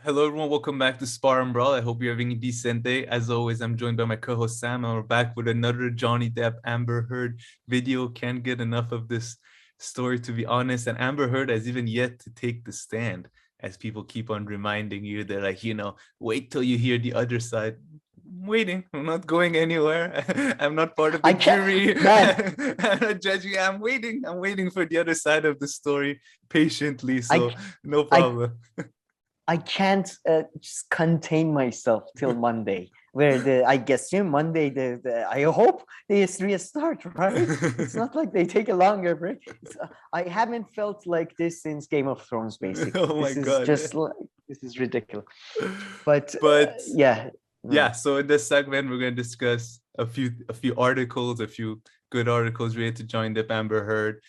Hello, everyone. Welcome back to Spar and Brawl. I hope you're having a decent day. As always, I'm joined by my co-host Sam, and we're back with another Johnny Depp-Amber Heard video. Can't get enough of this story, to be honest. And Amber Heard has even yet to take the stand, as people keep on reminding you. They're like, wait till you hear the other side. I'm waiting. I'm not going anywhere. I'm not part of the jury. I'm not judging. I'm waiting. I'm waiting for the other side of the story patiently. So no problem. I can't just contain myself till Monday, where I guess Monday, I hope they restart, right? It's not like they take a longer break. I haven't felt like this since Game of Thrones, basically. Oh my God. This is ridiculous. But yeah. Yeah, so in this segment, we're going to discuss a few articles, a few good articles related to Johnny Depp-Amber Heard.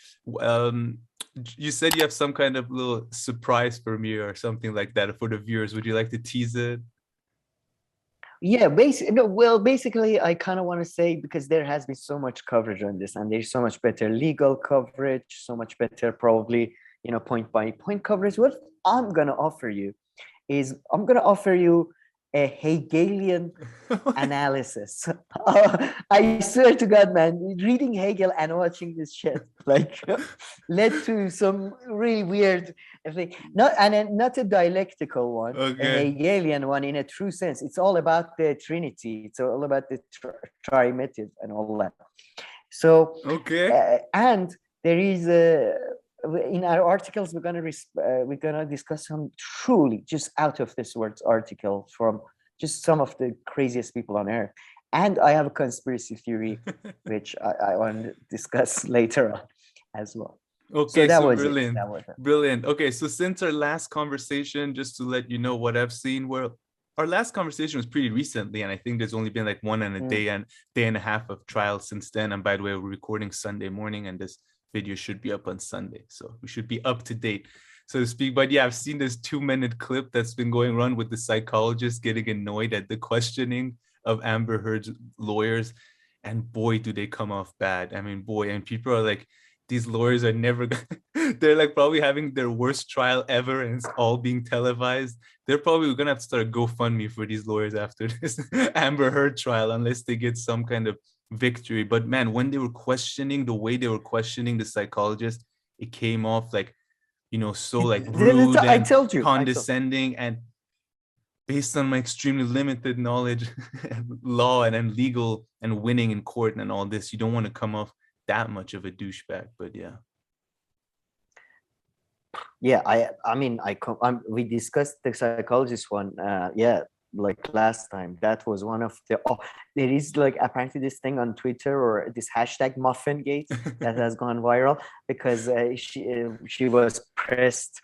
You said you have some kind of little surprise for me or something like that for the viewers. Would you like to tease it? Yeah, basically, I kind of want to say, because there has been so much coverage on this, and there's so much better legal coverage, so much better probably, point by point coverage. What I'm going to offer you is a Hegelian analysis. I swear to God, man, reading Hegel and watching this shit led to some really weird thing. Not a dialectical one, a Hegelian one in a true sense. It's all about the Trinity. It's all about the trimethods and all that. So, and there is in our articles, we're gonna discuss some truly just out of this words articles from just some of the craziest people on earth. And I have a conspiracy theory, which I want to discuss later on as well. Okay, so brilliant. Brilliant. Okay, so since our last conversation, just to let you know what I've seen, our last conversation was pretty recently, and I think there's only been like one and a day and a half of trial since then. And by the way, we're recording Sunday morning, and this video should be up on Sunday, so we should be up to date, so to speak. But yeah, I've seen this 2-minute clip that's been going around with the psychologist getting annoyed at the questioning of Amber Heard's lawyers, and boy, do they come off bad. I mean, boy, and people are like, these lawyers are never they're like probably having their worst trial ever, and it's all being televised. They're probably gonna have to start a GoFundMe for these lawyers after this Amber Heard trial, unless they get some kind of victory. But man, when they were questioning, the way they were questioning the psychologist, it came off like, so like rude and condescending. And based on my extremely limited knowledge law and legal and winning in court and all this, you don't want to come off that much of a douchebag. But we discussed the psychologist one like last time. That was one of the there is like apparently this thing on Twitter, or this hashtag Muffingate that has gone viral, because she was pressed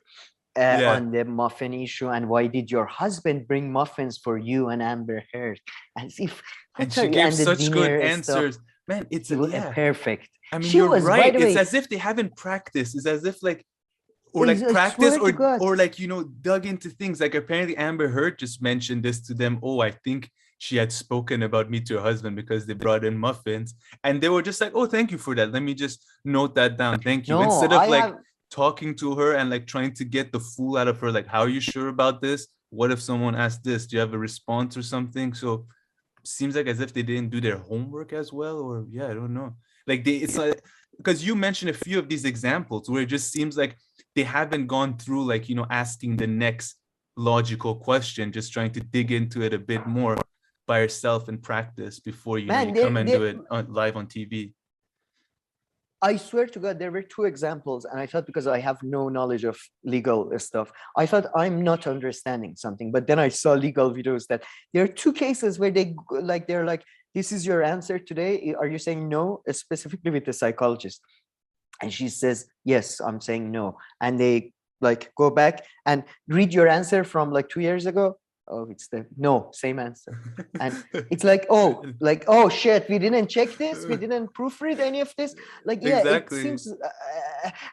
on the muffin issue, and why did your husband bring muffins for you and Amber Heard, as if, and she gave such good answers. Man, it's perfect. I mean, you're right. It's as if they haven't practiced. It's as if practice or dug into things. Like apparently Amber Heard just mentioned this to them. Oh, I think she had spoken about me to her husband because they brought in muffins, and they were just like, oh, thank you for that. Let me just note that down. Thank you. Instead of talking to her and trying to get the fool out of her. Like, how are you sure about this? What if someone asked this? Do you have a response or something? So seems like as if they didn't do their homework as well, or I don't know. It's like, because you mentioned a few of these examples where it just seems like they haven't gone through asking the next logical question, just trying to dig into it a bit more by yourself and practice before you come and do it live on TV. I swear to God, there were 2 examples, and I thought, because I have no knowledge of legal stuff, I thought I'm not understanding something. But then I saw legal videos that there are 2 cases where they're like, this is your answer today. Are you saying no? Specifically with the psychologist. And she says, yes, I'm saying no. And they go back and read your answer from 2 years ago. Oh, it's the no, same answer. And it's oh shit, we didn't check this, we didn't proofread any of this. Exactly. It seems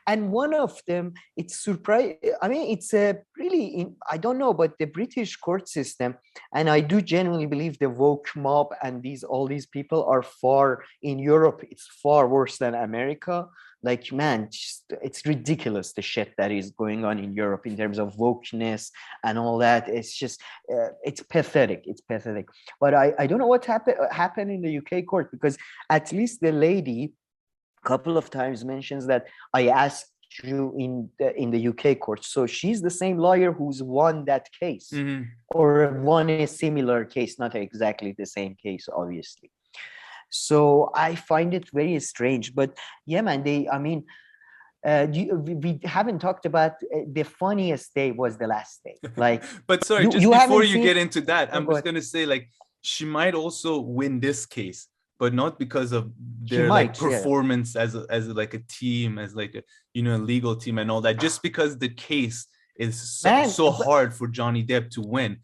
and one of them, it's surprise. I mean, it's a really I don't know, but the British court system, and I do genuinely believe the woke mob and all these people are far in Europe, it's far worse than America. Like, man, it's ridiculous the shit that is going on in Europe in terms of wokeness and all that. It's just, it's pathetic. It's pathetic. But I don't know what happened in the UK court, because at least the lady a couple of times mentions that I asked you in the UK court. So she's the same lawyer who's won that case, or won a similar case, not exactly the same case, obviously. So I find it very strange. But yeah, man, we haven't talked about the funniest day was the last day. Like, but sorry, just before you get into that, I'm just gonna say, like, she might also win this case, but not because of their performance as like a team, as like a legal team and all that. Just because the case is so hard for Johnny Depp to win.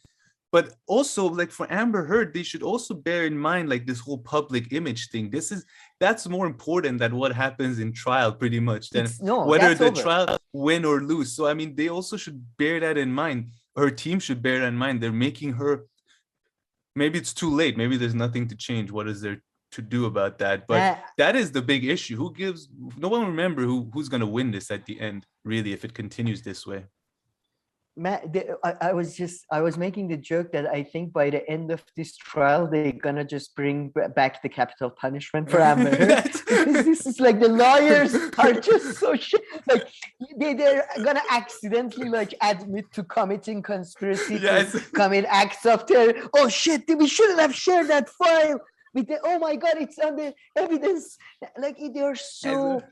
But also, like, for Amber Heard, they should also bear in mind, like, this whole public image thing. That's more important than what happens in trial, pretty much, than whether the trial win or lose. So I mean, they also should bear that in mind. Her team should bear that in mind. They're making her. Maybe it's too late. Maybe there's nothing to change. What is there to do about that? But that is the big issue. No one remember who's going to win this at the end, really, if it continues this way. Matt, I was making the joke that I think by the end of this trial, they're gonna just bring back the capital punishment for Amber Heard. Because this is like, the lawyers are just so shit. Like, they're gonna accidentally, like, admit to committing conspiracy, to commit acts of terror. Oh shit, we shouldn't have shared that file with the, oh my god, it's on the evidence. Like, they're so.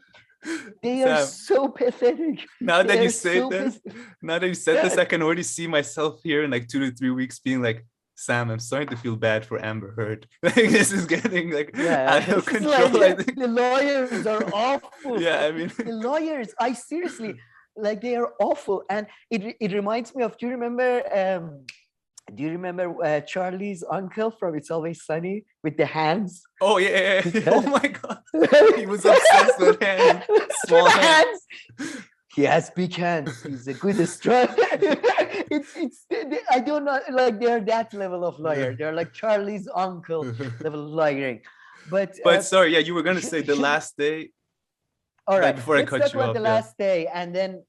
They are so pathetic. Now that you say this, I can already see myself here in like 2 to 3 weeks being like, Sam, I'm starting to feel bad for Amber Heard. Like, this is getting like out of control. Like, the lawyers are awful. Yeah, I mean, the lawyers, I seriously, like, they are awful. And it reminds me of, do you remember Charlie's uncle from It's Always Sunny with the hands? Oh yeah. Oh my god, he was obsessed with hands. Small hands. He has big hands. He's a good strong. I don't know, like, they're that level of lawyer. They're like Charlie's uncle level lawyering. But sorry, yeah, you were gonna say the last day. All right, before I cut you off. The last day, and then.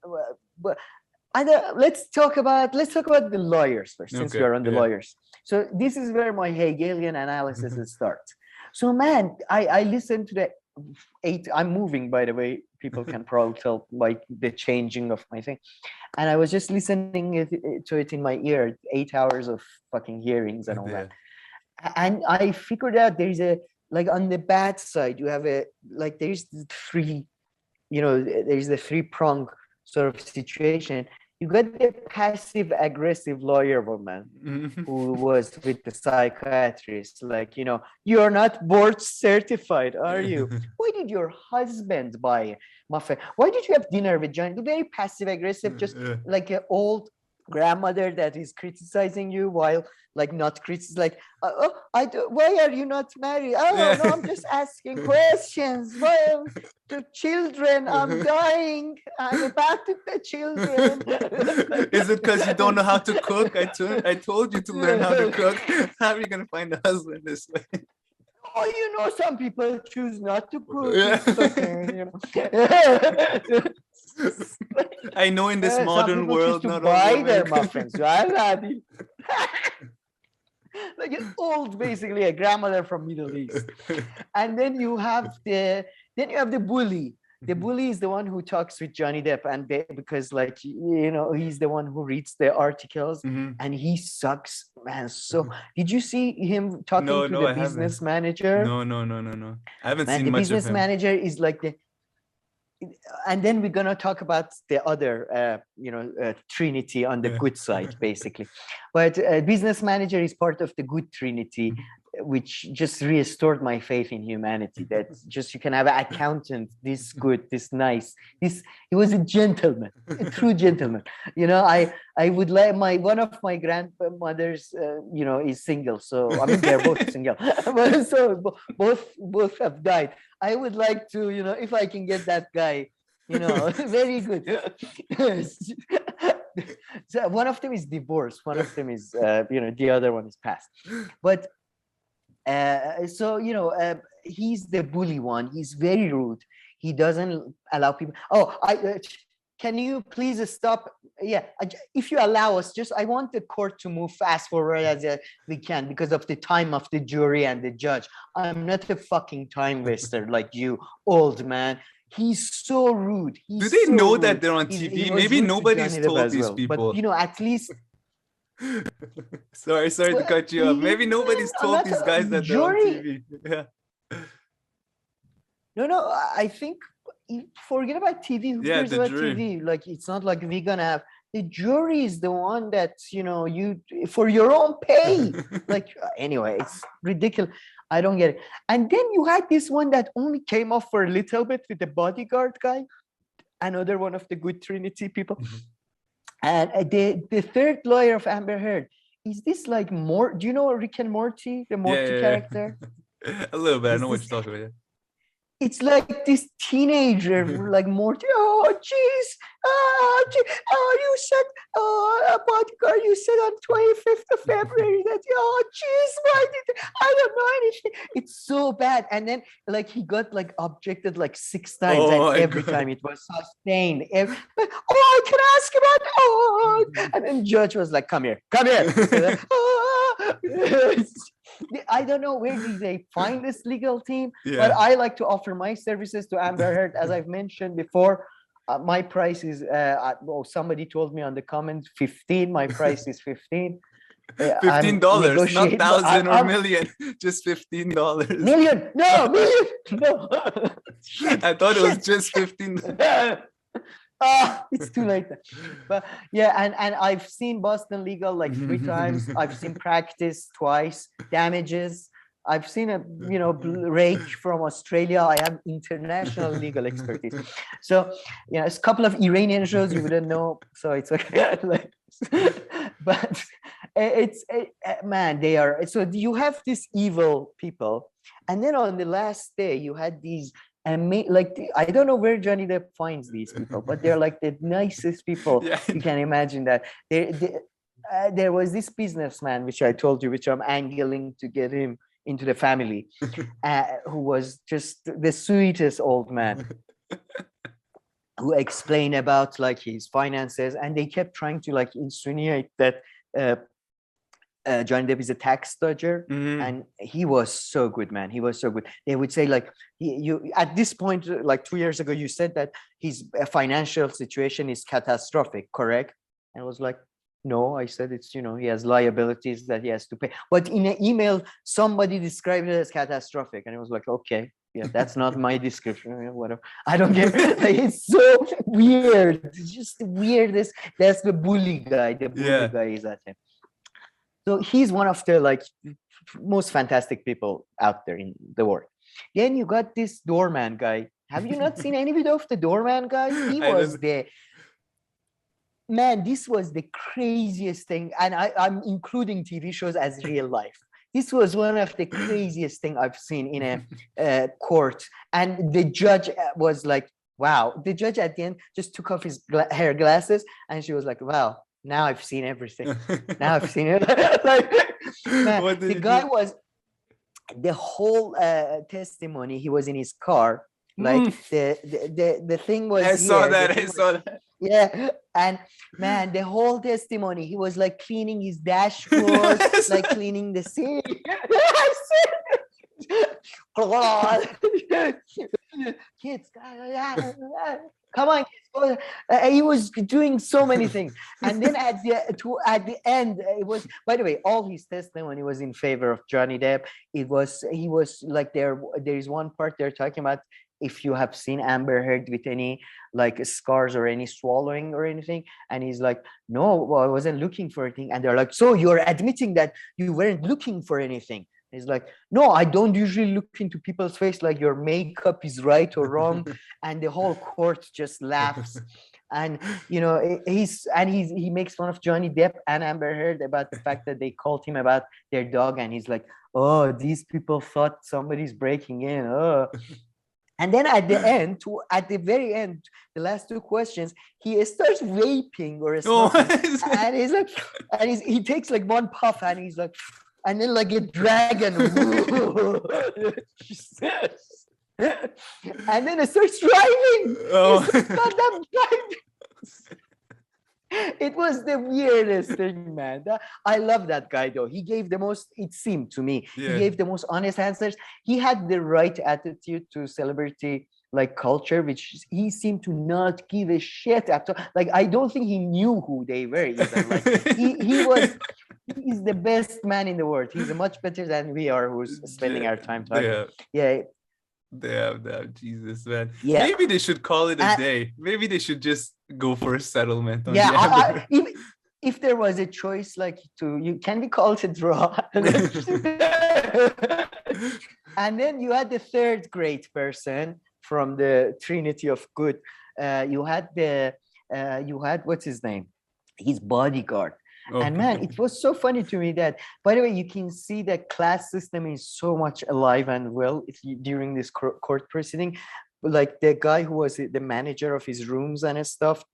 Let's talk about the lawyers first, since we are on the lawyers. So this is where my Hegelian analysis starts. So, man, I listened to the I'm moving, by the way. People can probably tell, like, the changing of my thing. And I was just listening to it in my ear, 8 hours of fucking hearings and all that. And I figured out there's like, on the bad side, you have there's the three-prong sort of situation. You got the passive aggressive lawyer woman who was with the psychiatrist. Like, you're not board certified, are you? Why did your husband buy muffin? Why did you have dinner with Johnny? Very passive aggressive, just like an old grandmother that is criticizing you while, like, not criticizing, like, why are you not married? Oh, no, I'm just asking questions. Why the children? I'm dying. I'm about to the children. Is it because you don't know how to cook? I told you to learn how to cook. How are you going to find a husband this way? Oh, some people choose not to cook. I know, in this modern world, not buy their muffins, right? Like an old, basically a grandmother from Middle East. And then you have the bully. The bully is the one who talks with Johnny Depp, and because, like, he's the one who reads the articles, and he sucks, man. So did you see him talking to the business manager? No. I haven't seen much of him. The business manager is like and then we're gonna talk about the other, trinity on the good side, basically. But business manager is part of the good trinity, which just restored my faith in humanity. That just, you can have an accountant this good, this nice. He was a gentleman, a true gentleman. I would like one of my grandmothers, is single. So I mean, they're both single. So both have died. I would like to, if I can get that guy, very good. So one of them is divorced. One of them is, the other one is passed. But he's the bully one. He's very rude. He doesn't allow people. Oh, can you please stop? Yeah, if you allow us, I want the court to move fast forward as we can because of the time of the jury and the judge. I'm not a fucking time waster like you, old man. He's so rude. Do they know that they're on TV? Maybe nobody's told these people. But at least. sorry to cut you off. Maybe nobody's told these guys that they're on TV. Yeah. No, I think forget about TV. Who cares about TV? Like, it's not like we're gonna have the jury is the one that, you for your own pay. Like, anyway, it's ridiculous. I don't get it. And then you had this one that only came off for a little bit with the bodyguard guy, another one of the good Trinity people. And the third lawyer of Amber Heard. Is this like more? Do you know Rick and Morty, the Morty character? A little bit. I know what you're talking about. It's like this teenager, like Morty. Oh, jeez. You said, bodyguard, you said on 25th of February that, jeez, why did I don't know anything. It's so bad. And then, like, he got, like, objected, like, 6 times. And every time it was sustained. I can ask about, and then judge was like, come here. I don't know where did they find this legal team, but I like to offer my services to Amber Heard. As I've mentioned before, my price is, somebody told me on the comment, 15. My price is 15. $15, not 1,000 or million, just $15. Million? No, million. No. I thought it was just 15. It's too late. But yeah, and I've seen Boston Legal like 3 times. I've seen practice twice, damages. I've seen a rake from Australia. I have international legal expertise. So it's a couple of Iranian shows you wouldn't know. So it's okay. But man, they are. So you have these evil people, and then on the last day you had these. And I don't know where Johnny Depp finds these people, but they're like the nicest people. You can imagine that. There was this businessman, which I told you, which I'm angling to get him into the family, who was just the sweetest old man, who explained about like his finances, and they kept trying to like insinuate that Johnny Depp is a tax dodger, and he was so good, man. He was so good. They would say like, you at this point, like 2 years ago, you said that his financial situation is catastrophic, correct? And I was like, no, I said it's, he has liabilities that he has to pay. But in an email, somebody described it as catastrophic, and it was like, okay, yeah, that's not my description. Whatever. I don't get it. Like, it's so weird. It's just the weirdest. That's the bully guy. The bully guy is at him. So he's one of the like most fantastic people out there in the world. Then you got this doorman guy. Have you not seen any video of the doorman guy? He was man, this was the craziest thing. And I'm including TV shows as real life. This was one of the craziest thing I've seen in a court. And the judge was like, wow. The judge at the end just took off his hair glasses, and she was like, wow. Now I've seen everything. Now I've seen it. Like, man, the guy was the whole testimony. He was in his car. Like the thing was. I saw that. Yeah, and man, the whole testimony. He was like cleaning his dashboard, like cleaning the seat. Kids, come on, kids. He was doing so many things, and then at the end, it was. By the way, all his testimony was in favor of Johnny Depp. He was like there is one part they're talking about if you have seen Amber Heard with any like scars or any swallowing or anything, and he's like, no, well, I wasn't looking for anything, and they're like, so you're admitting that you weren't looking for anything? He's like, no, I don't usually look into people's face like your makeup is right or wrong. And the whole court just laughs. And, he makes fun of Johnny Depp and Amber Heard about the fact that they called him about their dog. And he's like, oh, these people thought somebody's breaking in. Oh. And then at the very end, the last 2 questions, he starts vaping or something. And he's like, he takes like one puff, and he's like, and then like a dragon. And then it starts driving. Oh. It was the weirdest thing, man. I love that guy though. He gave the most, it seemed to me, he gave the most honest answers. He had the right attitude to celebrity like culture, which he seemed to not give a shit at all. Like, I don't think he knew who they were even. Like, he's the best man in the world. He's much better than we are, who's spending our time talking. Damn, Jesus, man. Yeah. Maybe they should call it a day. Maybe they should just go for a settlement. On if there was a choice, like can we call it a draw? And then you had the third great person from the Trinity of Good. You had what's his name? His bodyguard. Okay. And man, it was so funny to me that, by the way, you can see that class system is so much alive and well during this court proceeding. Like the guy who was the manager of his rooms and stuff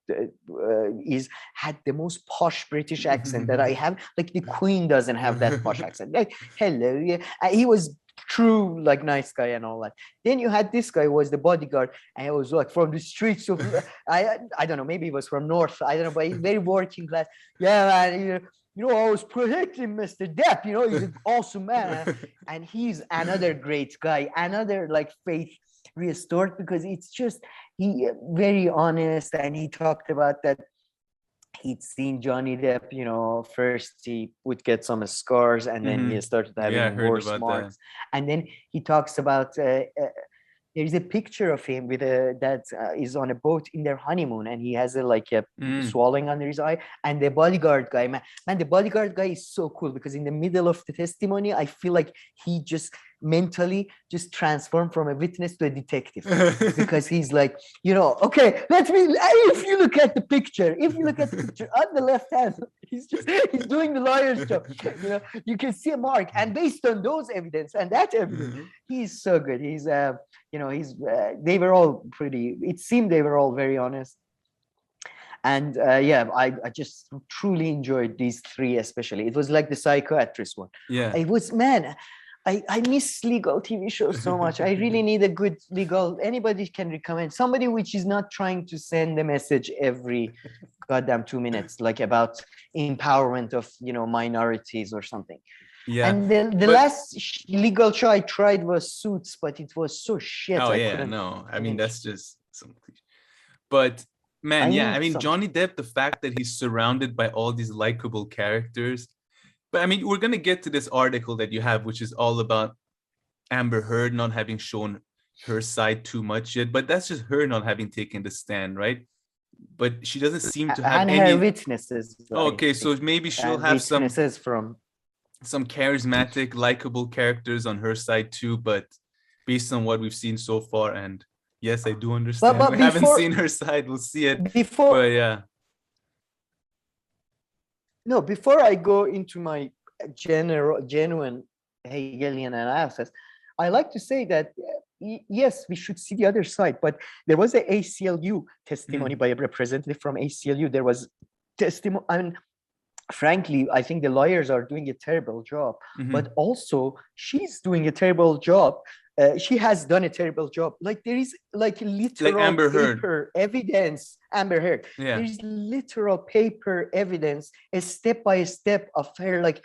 had the most posh British accent that I have. Like the Queen doesn't have that posh accent. Like, hello, yeah. He was true, like, nice guy and all that. Then you had this guy who was the bodyguard, and he was like from the streets of I don't know, maybe he was from North, I don't know, but he's very working class. Yeah, man, you know, I was protecting Mr. Depp, you know, he's an awesome man. And he's another great guy, another like faith restored, because it's just he very honest, and he talked about that he'd seen Johnny Depp, you know, first he would get some scars, and then he started having worse marks. And then he talks about there's a picture of him with that is on a boat in their honeymoon, and he has a swelling under his eye. And the bodyguard guy, man, the bodyguard guy is so cool, because in the middle of the testimony, I feel like he just mentally just transformed from a witness to a detective, because he's like, you know, okay, if you look at the picture on the left hand, he's doing the lawyer's job. You know, you can see a mark, and based on those evidence and that evidence, he's so good. He's you know, they were all it seemed they were all very honest. And I just truly enjoyed these three, especially. It was like the psychiatrist one. Yeah, it was, man, I miss legal TV shows so much. I really need a good legal. Anybody can recommend somebody which is not trying to send a message every goddamn 2 minutes, like about empowerment of, you know, minorities or something. Yeah. And then the last legal show I tried was Suits, but it was so shit. I mean, that's just some cliche. But man, I mean, Johnny Depp, the fact that he's surrounded by all these likable characters. But I mean, we're going to get to this article that you have, which is all about Amber Heard not having shown her side too much yet. But that's just her not having taken the stand, right? But she doesn't seem to have any... her witnesses. Okay, so maybe she'll have some charismatic, likable characters on her side too. But based on what we've seen so far, and yes, I do understand. We haven't seen her side. We'll see it. No, before I go into my genuine Hegelian analysis, I like to say that, yes, we should see the other side, but there was an ACLU testimony by a representative from ACLU. There was testimony, I mean, frankly, I think the lawyers are doing a terrible job, but also she's doing a terrible job. She has done a terrible job. Like, there is like literal Amber paper evidence. Amber Heard. Yeah. There's literal paper evidence, a step by step of her, like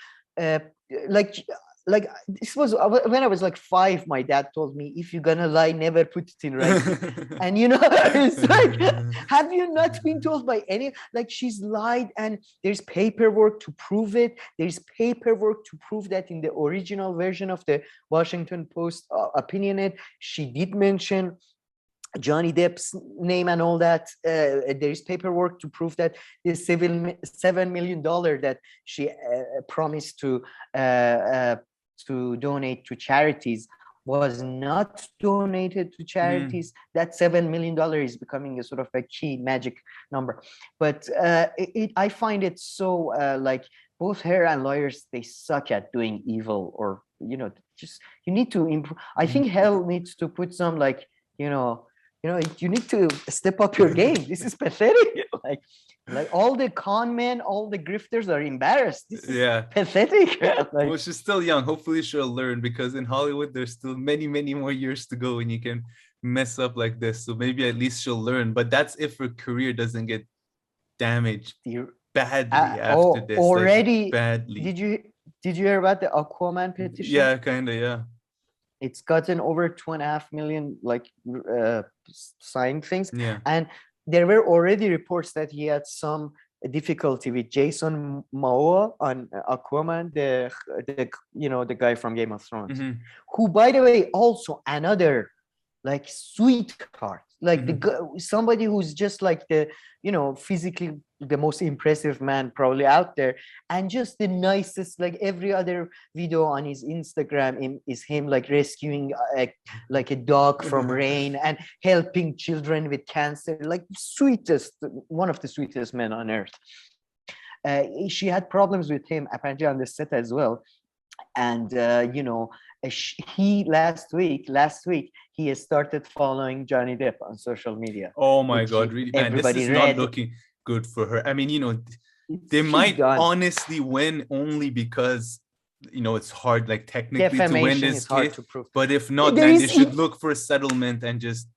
this was when I was like 5. My dad told me, if you're gonna lie, never put it in writing. And you know, it's like, have you not been told by any? Like, she's lied, and there's paperwork to prove it. There's paperwork to prove that in the original version of the Washington Post opinionate, she did mention Johnny Depp's name and all that. There's paperwork to prove that the $7 million that she promised to donate to charities was not donated to charities. That $7 million is becoming a sort of a key magic number. But I find it so like, both her and lawyers, they suck at doing evil, or, you know, just, you need to improve. I think hell needs to put some, like, you know, you need to step up your game. This is pathetic. Like all the con men, all the grifters are embarrassed. This is pathetic. Well, she's still young. Hopefully she'll learn, because in Hollywood there's still many, many more years to go and you can mess up like this. So maybe at least she'll learn. But that's if her career doesn't get damaged badly after this. Already, like, badly. Did you hear about the Aquaman petition? Yeah, kind of, yeah. It's gotten over 2.5 million signed things. Yeah. And there were already reports that he had some difficulty with Jason Momoa on Aquaman, the guy from Game of Thrones, who, by the way, also another like sweetheart, like somebody who's just like the, physically the most impressive man probably out there, and just the nicest. Like every other video on his Instagram is him like rescuing like a dog from rain and helping children with cancer. Like one of the sweetest men on earth. She had problems with him apparently on the set as well, and he last week he has started following Johnny Depp on social media. Oh my God, really? Man, this is not looking good for her. I mean, they might honestly win only because it's hard, like technically, to win this case. But if not, then they should look for a settlement and just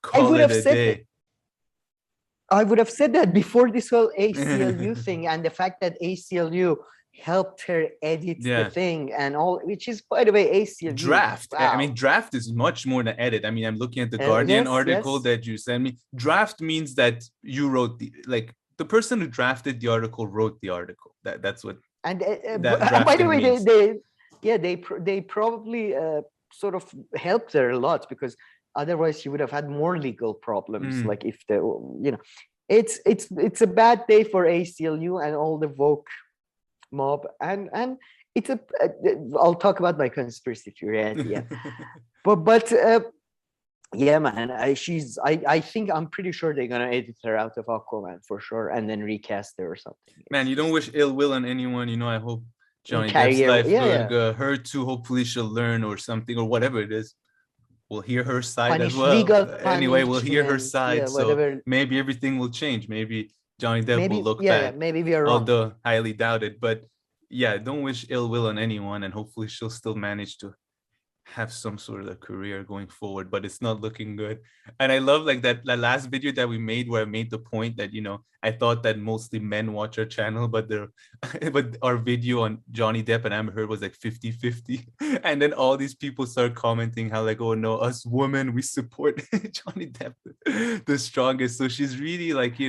call it a day. I would have said that before this whole ACLU thing, and the fact that ACLU helped her edit the thing and all, which is, by the way, ACLU draft. Wow. I mean, draft is much more than edit. I mean, I'm looking at the Guardian article that you sent me. Draft means that you wrote the person who drafted the article wrote the article. That's what. And by the way, they probably sort of helped her a lot, because otherwise she would have had more legal problems. Like if it's a bad day for ACLU and all the woke mob, and it's I'll talk about my conspiracy theory at the end. but yeah, man, I think I'm pretty sure they're gonna edit her out of Aquaman for sure, and then recast her or something. Man, you don't wish ill will on anyone. I hope Johnny Depp's life her too. Hopefully she'll learn or something, or whatever it is. We'll hear her side as well. Anyway, we'll hear her side. So maybe everything will change. Maybe Johnny Depp will look back. Maybe we are wrong. Although highly doubted. But yeah, don't wish ill will on anyone. And hopefully she'll still manage to have some sort of a career going forward. But it's not looking good. And I love like that last video that we made, where I made the point that, I thought that mostly men watch our channel, but our video on Johnny Depp and Amber Heard was like 50-50. And then all these people start commenting how like, oh no, us women, we support Johnny Depp the strongest. So she's really like,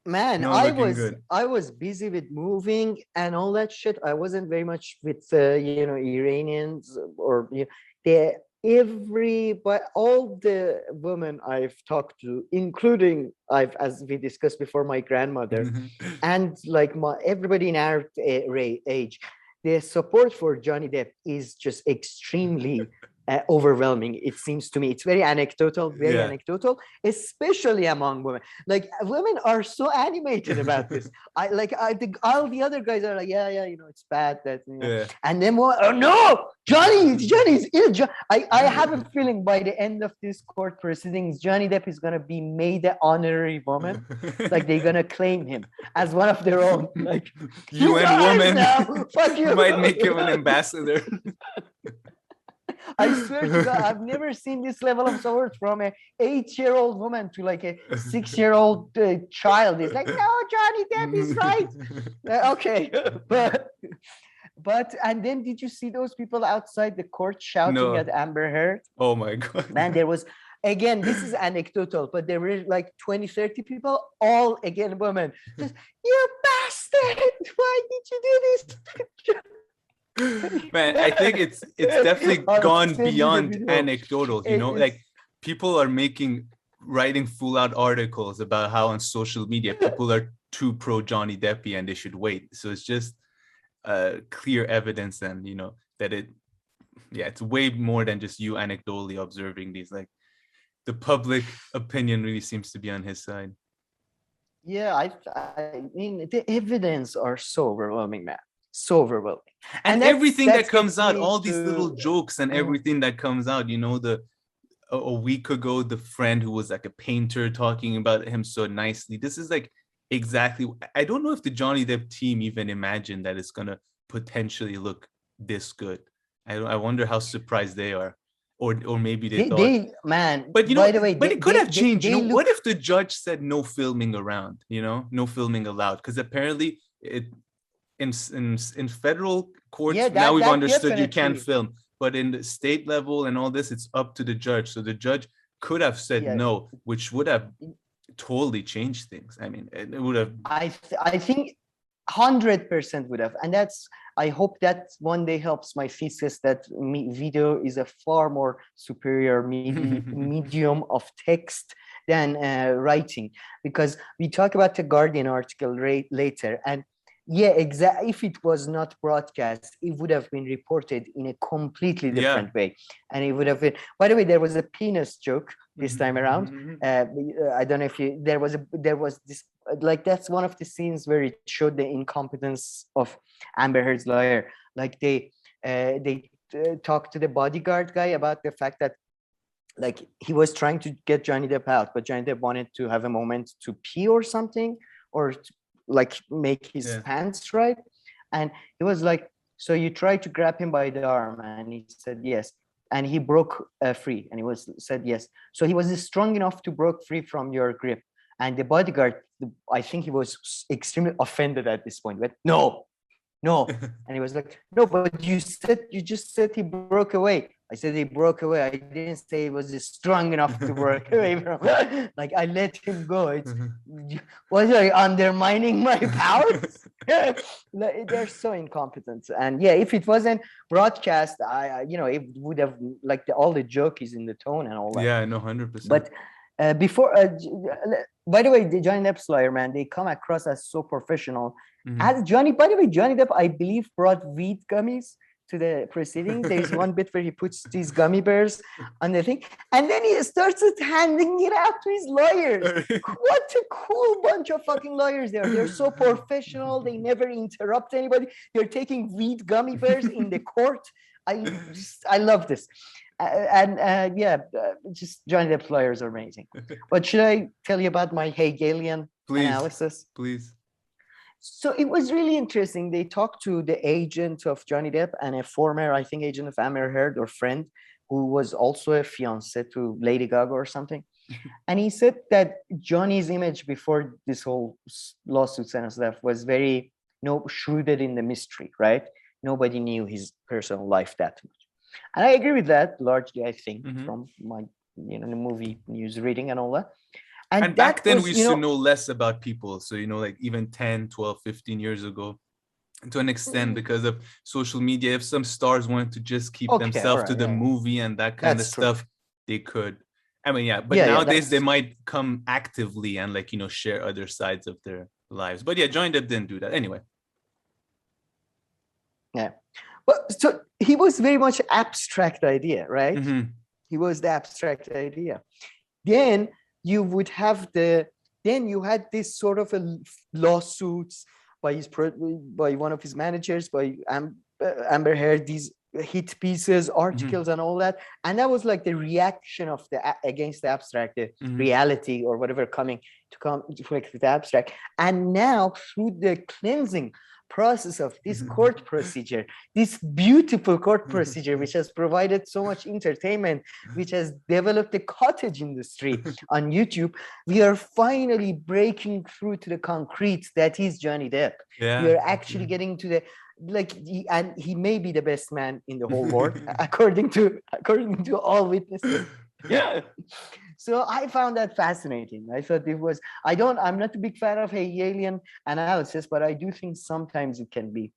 man, I was busy with moving and all that shit. I wasn't very much with Iranians or but all the women I've talked to, including as we discussed before, my grandmother and like everybody in our age, the support for Johnny Depp is just extremely overwhelming. It seems to me it's very anecdotal, especially among women. Like women are so animated about this. I think all the other guys are like, it's bad that and then no, Johnny's ill. I have a feeling by the end of this court proceedings, Johnny Depp is gonna be made an honorary woman. Like they're gonna claim him as one of their own. Like UN woman might make him an ambassador. I swear to God, I've never seen this level of support from an 8-year-old woman to like a 6-year-old child. It's like, no, Johnny Depp is right. Okay, but and then did you see those people outside the court shouting at Amber Heard? Oh my God, man, there was, again, this is anecdotal, but there were like 20-30 people, all again women. Just, you bastard! Why did you do this? Man, I think it's definitely gone beyond anecdotal. Like people are writing full out articles about how on social media people are too pro Johnny Depp and they should wait. So it's just clear evidence, and that it's way more than just you anecdotally observing these. Like the public opinion really seems to be on his side. Yeah, I mean the evidence are so overwhelming, man. So overwhelming, and everything that comes out, all these little jokes and everything that comes out, a week ago, the friend who was like a painter talking about him so nicely. This is like exactly, I don't know if the Johnny Depp team even imagined that it's gonna potentially look this good. I wonder how surprised they are. Or maybe they thought, man, but by the way, but it could have changed. they What if the judge said no filming around, no filming allowed? Because apparently it in federal courts, now we've understood you can't film, but in the state level and all this, it's up to the judge. So the judge could have said no, which would have totally changed things. I mean, it would have. I think 100% would have, and I hope that one day helps my thesis that video is a far more superior medium of text than writing, because we talk about the Guardian article later, and exactly. If it was not broadcast, it would have been reported in a completely different way, and it would have been. By the way, there was a penis joke this time around. I don't know if there was this. Like, that's one of the scenes where it showed the incompetence of Amber Heard's lawyer. Like they talked to the bodyguard guy about the fact that, like, he was trying to get Johnny Depp out, but Johnny Depp wanted to have a moment to pee or something, or like make his pants right, and he was like, so you tried to grab him by the arm, and he said yes, and he broke free, and he said yes, so he was strong enough to break free from your grip. And the bodyguard, I think he was extremely offended at this point, but no. And he was like, no, but you just said he broke away. I said he broke away. I didn't say he was strong enough to break away from. Like, I let him go. Was I undermining my powers? They're so incompetent. And if it wasn't broadcast, it would have, like, all the joke is in the tone and all that. Yeah, no, 100%. But before, by the way, the Johnny Depp's lawyer, man, they come across as so professional. As Johnny Depp, I believe, brought weed gummies to the proceedings. There's one bit where he puts these gummy bears on the thing, and then he starts handing it out to his lawyers. What a cool bunch of fucking lawyers they are. They're so professional. They never interrupt anybody. They're taking weed gummy bears in the court. I love this. Just Johnny Depp's lawyers are amazing. But should I tell you about my Hegelian analysis? Please. So it was really interesting. They talked to the agent of Johnny Depp and a former, I think, agent of Amber Heard or friend, who was also a fiance to Lady Gaga or something. And he said that Johnny's image before this whole lawsuits and stuff was very shrouded in the mystery, right? Nobody knew his personal life that much. And I agree with that largely, I think, from my the movie news reading and all that. And back then we used to know less about people. So, like even 10, 12, 15 years ago, to an extent, because of social media, if some stars wanted to just keep themselves to the movie and that kind of stuff, they could. I mean, but nowadays they might come actively and share other sides of their lives. But Johnny Depp didn't do that anyway. Yeah. Well, so he was very much abstract idea, right? He was the abstract idea. Then you would have you had this sort of a lawsuits by one of his managers, by Amber Heard, these hit pieces, articles, and all that, and that was like the reaction of against the abstract, the reality or whatever coming with the abstract. And now through the cleansing process of this court procedure, this beautiful court procedure, which has provided so much entertainment, which has developed the cottage industry on YouTube, we are finally breaking through to the concrete that is Johnny Depp. We are actually getting to the he may be the best man in the whole world, according to all witnesses. So I found that fascinating. I thought I'm not a big fan of Hegelian analysis, but I do think sometimes it can be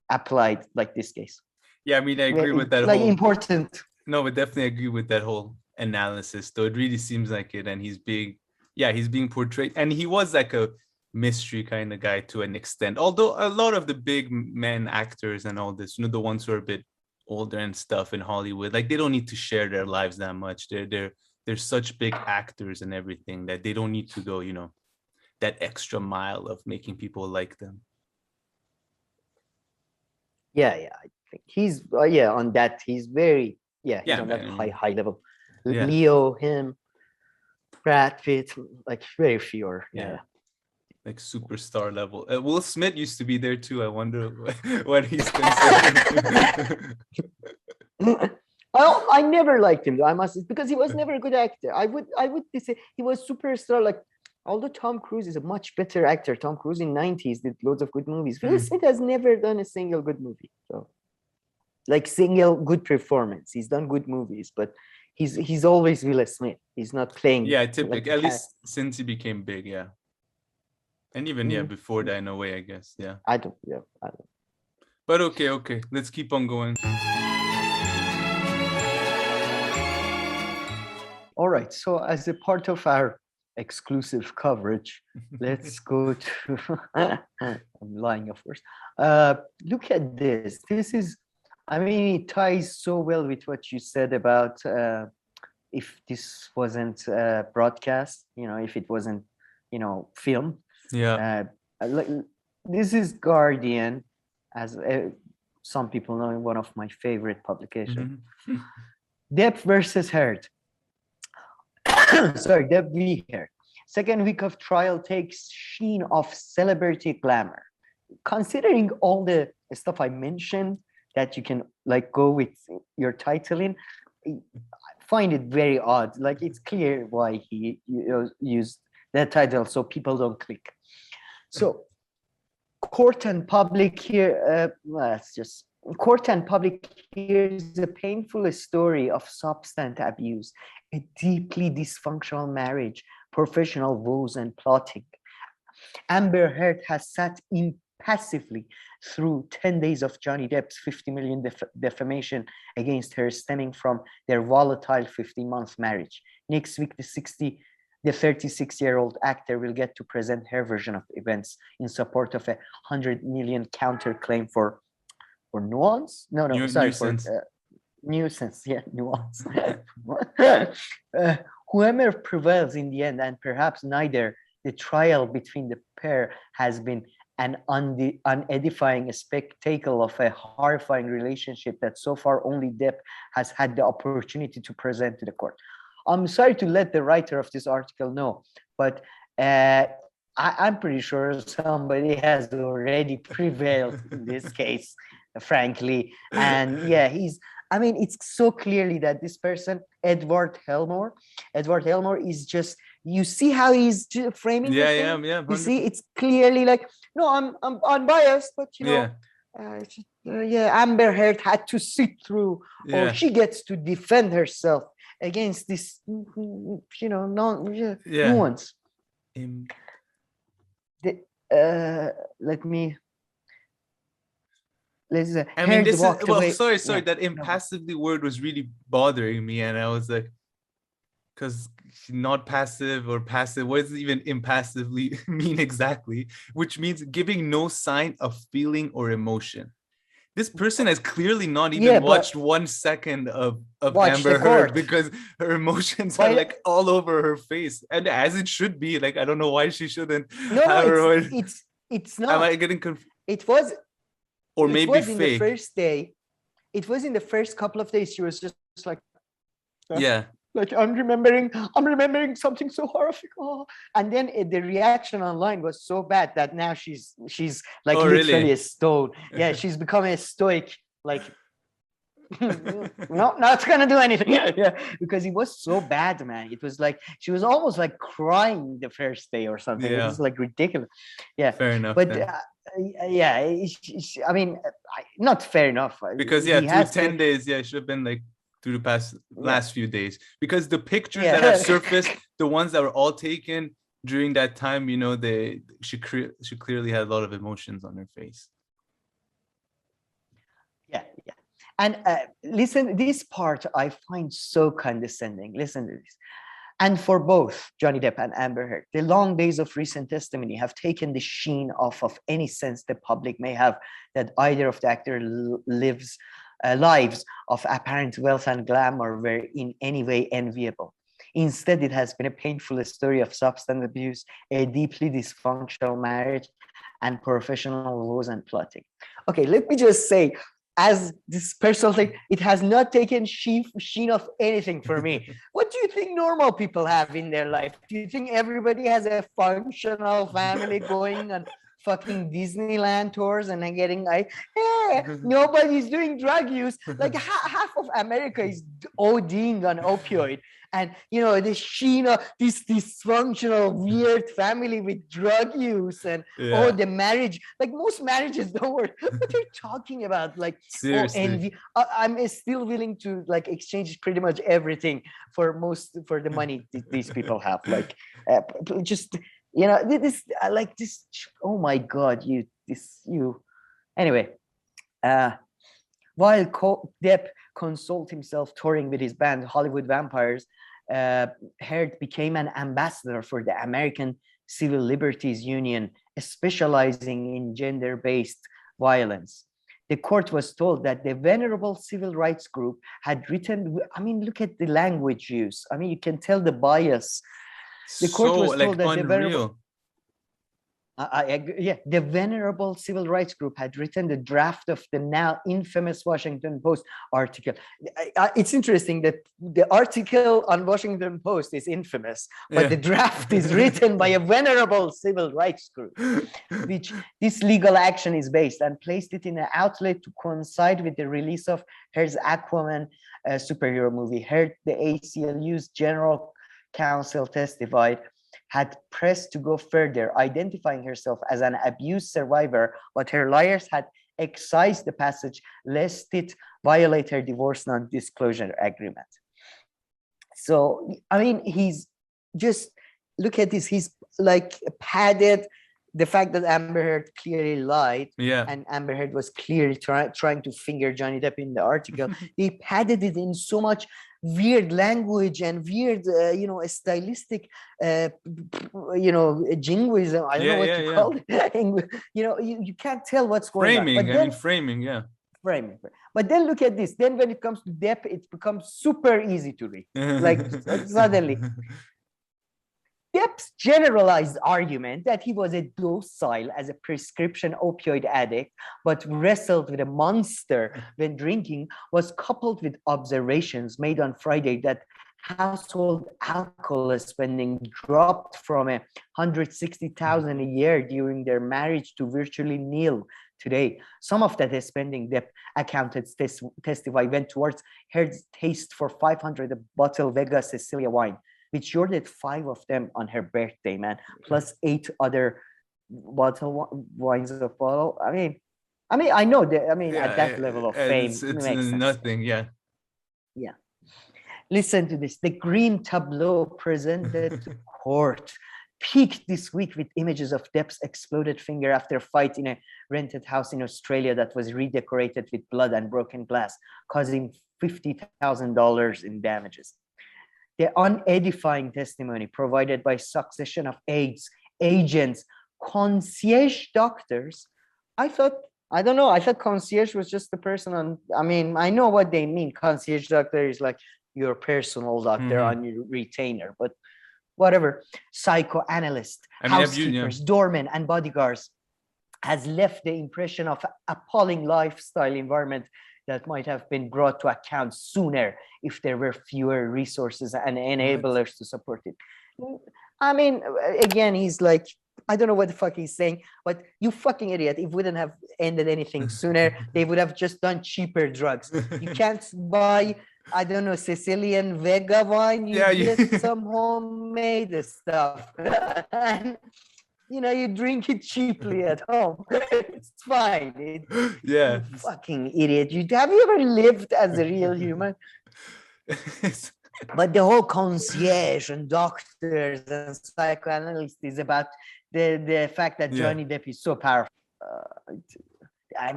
applied like this case. Yeah, I mean, I agree with that. Important. No, but definitely agree with that whole analysis, though. It really seems like it. And he's being portrayed. And he was like a mystery kind of guy to an extent. Although a lot of the big men actors and all this, the ones who are a bit older and stuff in Hollywood, like they don't need to share their lives that much. They're such big actors and everything that they don't need to go, that extra mile of making people like them. I think he's on that. He's very he's on that high level. Yeah. Leo, him, Brad Pitt, like very few are, yeah. Like superstar level. Will Smith used to be there too. I wonder what he's considered. I never liked him, I must, because he was never a good actor. I would say he was superstar. Like, although Tom Cruise is a much better actor, Tom Cruise in 90s did loads of good movies. Will Smith has never done a single good movie. So, like, single good performance. He's done good movies, but he's always Will Smith. He's not playing. Yeah, typically, like, at least since he became big, yeah. And even before that, in a way, I guess. Yeah. I don't. But okay. Let's keep on going. All right. So as a part of our exclusive coverage, let's go to I'm lying, of course. Look at this. This is, I mean, it ties so well with what you said about if this wasn't broadcast, if it wasn't, filmed. Yeah. Like, this is Guardian, as some people know, one of my favorite publications. Depp versus Heard. Sorry, Depp v. Heard. Second week of trial takes sheen of celebrity glamour. Considering all the stuff I mentioned that you can like go with your title in, I find it very odd. Like, it's clear why he used that title so people don't click. So, court and public hears a painful story of substance abuse, a deeply dysfunctional marriage, professional woes, and plotting. Amber Heard has sat impassively through 10 days of Johnny Depp's $50 million defamation against her, stemming from their volatile 15-month marriage. Next week, the 36-year-old actor will get to present her version of events in support of a $100 million counterclaim for nuance? Nuisance. Yeah, nuance. Whoever prevails in the end, and perhaps neither, the trial between the pair has been an unedifying spectacle of a horrifying relationship that so far only Depp has had the opportunity to present to the court. I'm sorry to let the writer of this article know, but I'm pretty sure somebody has already prevailed in this case, frankly. And yeah, it's so clearly that this person, Edward Helmore is just, you see how he's framing the thing? Yeah. You see, it's clearly like, no, I'm unbiased, but Amber Heard had to sit through, or she gets to defend herself against this, nuance. Sorry, that impassively word was really bothering me, and I was like, because not passive or passive, what does even impassively mean exactly? Which means giving no sign of feeling or emotion. This person has clearly not even watched 1 second of Amber Heard, because her emotions are like all over her face, and as it should be. Like, I don't know why she shouldn't. It's not. Am I getting confused? It was, or maybe was fake. In the first day. It was in the first couple of days. She was just like, like, I'm remembering something so horrific. Oh. And then the reaction online was so bad that now she's like literally a stone. Yeah, she's become a stoic, like, no, not gonna do anything. Yeah, because it was so bad, man. It was like she was almost like crying the first day or something. It was like ridiculous. Yeah, fair enough. But I mean, not fair enough, because through 10 days, it should have been like through the last few days, because the pictures that have surfaced, the ones that were all taken during that time, she clearly had a lot of emotions on her face. Yeah. And listen, this part I find so condescending. Listen to this. And for both Johnny Depp and Amber Heard, the long days of recent testimony have taken the sheen off of any sense the public may have that either of the actors lives of apparent wealth and glamour were in any way enviable. Instead, it has been a painful story of substance abuse, a deeply dysfunctional marriage, and professional woes and plotting. Okay, let me just say, as this personal thing, it has not taken sheen of anything for me. What do you think normal people have in their life? Do you think everybody has a functional family going on fucking Disneyland tours and then getting like, hey, nobody's doing drug use? Like half of America is ODing on opioid. And this sheen of this dysfunctional weird family with drug use and the marriage, like most marriages don't work. What are you talking about? Like, seriously, envy. I'm still willing to like exchange pretty much everything for the money these people have. Like, just this like this. Oh my God, Anyway, while Depp consoled himself touring with his band Hollywood Vampires, Heard became an ambassador for the American Civil Liberties Union, specializing in gender-based violence. The court was told that the venerable civil rights group had written, look at the language use. You can tell the bias. The court was told that unreal. I agree. Yeah, the venerable civil rights group had written the draft of the now infamous Washington Post article. It's interesting that the article on Washington Post is infamous, but the draft is written by a venerable civil rights group, which this legal action is based, and placed it in an outlet to coincide with the release of Heard's Aquaman superhero movie. Heard, the ACLU's general counsel, testified, had pressed to go further, identifying herself as an abuse survivor, but her lawyers had excised the passage lest it violate her divorce non-disclosure agreement. So, he's just, look at this, he's like padded the fact that Amber Heard clearly lied, and Amber Heard was clearly trying to finger Johnny Depp in the article. They padded it in so much weird language and weird, stylistic, jingoism. I don't know what to call it. You can't tell what's going on. Framing. Framing. But then look at this. Then when it comes to Depp, it becomes super easy to read. Like suddenly. Depp's generalized argument that he was a docile as a prescription opioid addict, but wrestled with a monster when drinking, was coupled with observations made on Friday that household alcohol spending dropped from $160,000 a year during their marriage to virtually nil today. Some of that spending, Depp accountants testify, went towards Heard's taste for 500 bottle Vega Sicilia wine, which she ordered 5 of them on her birthday, man, plus 8 other wines of bottle. I know that. At that level of fame, it's nothing. Yeah. Listen to this. The green tableau presented to court peaked this week with images of Depp's exploded finger after a fight in a rented house in Australia that was redecorated with blood and broken glass, causing $50,000 in damages. The unedifying testimony provided by succession of aides, agents, concierge doctors. I thought concierge was just the person on, I know what they mean. Concierge doctor is like your personal doctor on your retainer, but whatever. Psychoanalyst, housekeepers, doormen, and bodyguards has left the impression of appalling lifestyle environment that might have been brought to account sooner if there were fewer resources and enablers to support it. Again, he's like, I don't know what the fuck he's saying, but you fucking idiot. It wouldn't have ended anything sooner. They would have just done cheaper drugs. You can't buy, Sicilian Vega wine. You get some homemade stuff. And, you drink it cheaply at home. It's fine. You fucking idiot. Have you ever lived as a real human? But the whole concierge and doctors and psychoanalysts is about the fact that Johnny Depp is so powerful.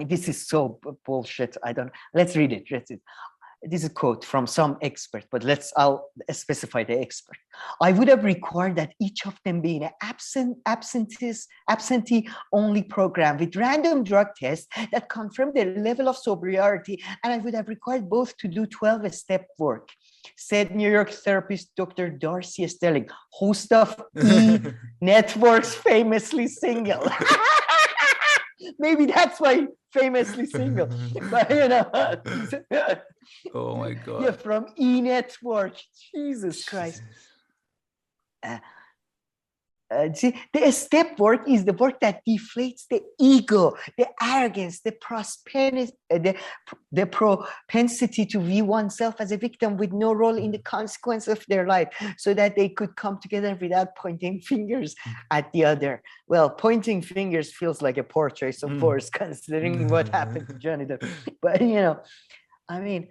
This is so bullshit. Let's read it. This is a quote from some expert, but I'll specify the expert. I would have required that each of them be in an absentee-only program with random drug tests that confirm their level of sobriety, and I would have required both to do 12-step work, said New York therapist Dr. Darcy Sterling, host of E! Network's Famously Single. Maybe that's why famously single. But Oh my God. Yeah, from E Network. Jesus Christ. See, the step work is the work that deflates the ego, the arrogance, the prosperity, the propensity to view oneself as a victim with no role in the consequence of their life, so that they could come together without pointing fingers at the other. Well, pointing fingers feels like a poor choice of words, considering what happened to Johnny Depp. But I mean,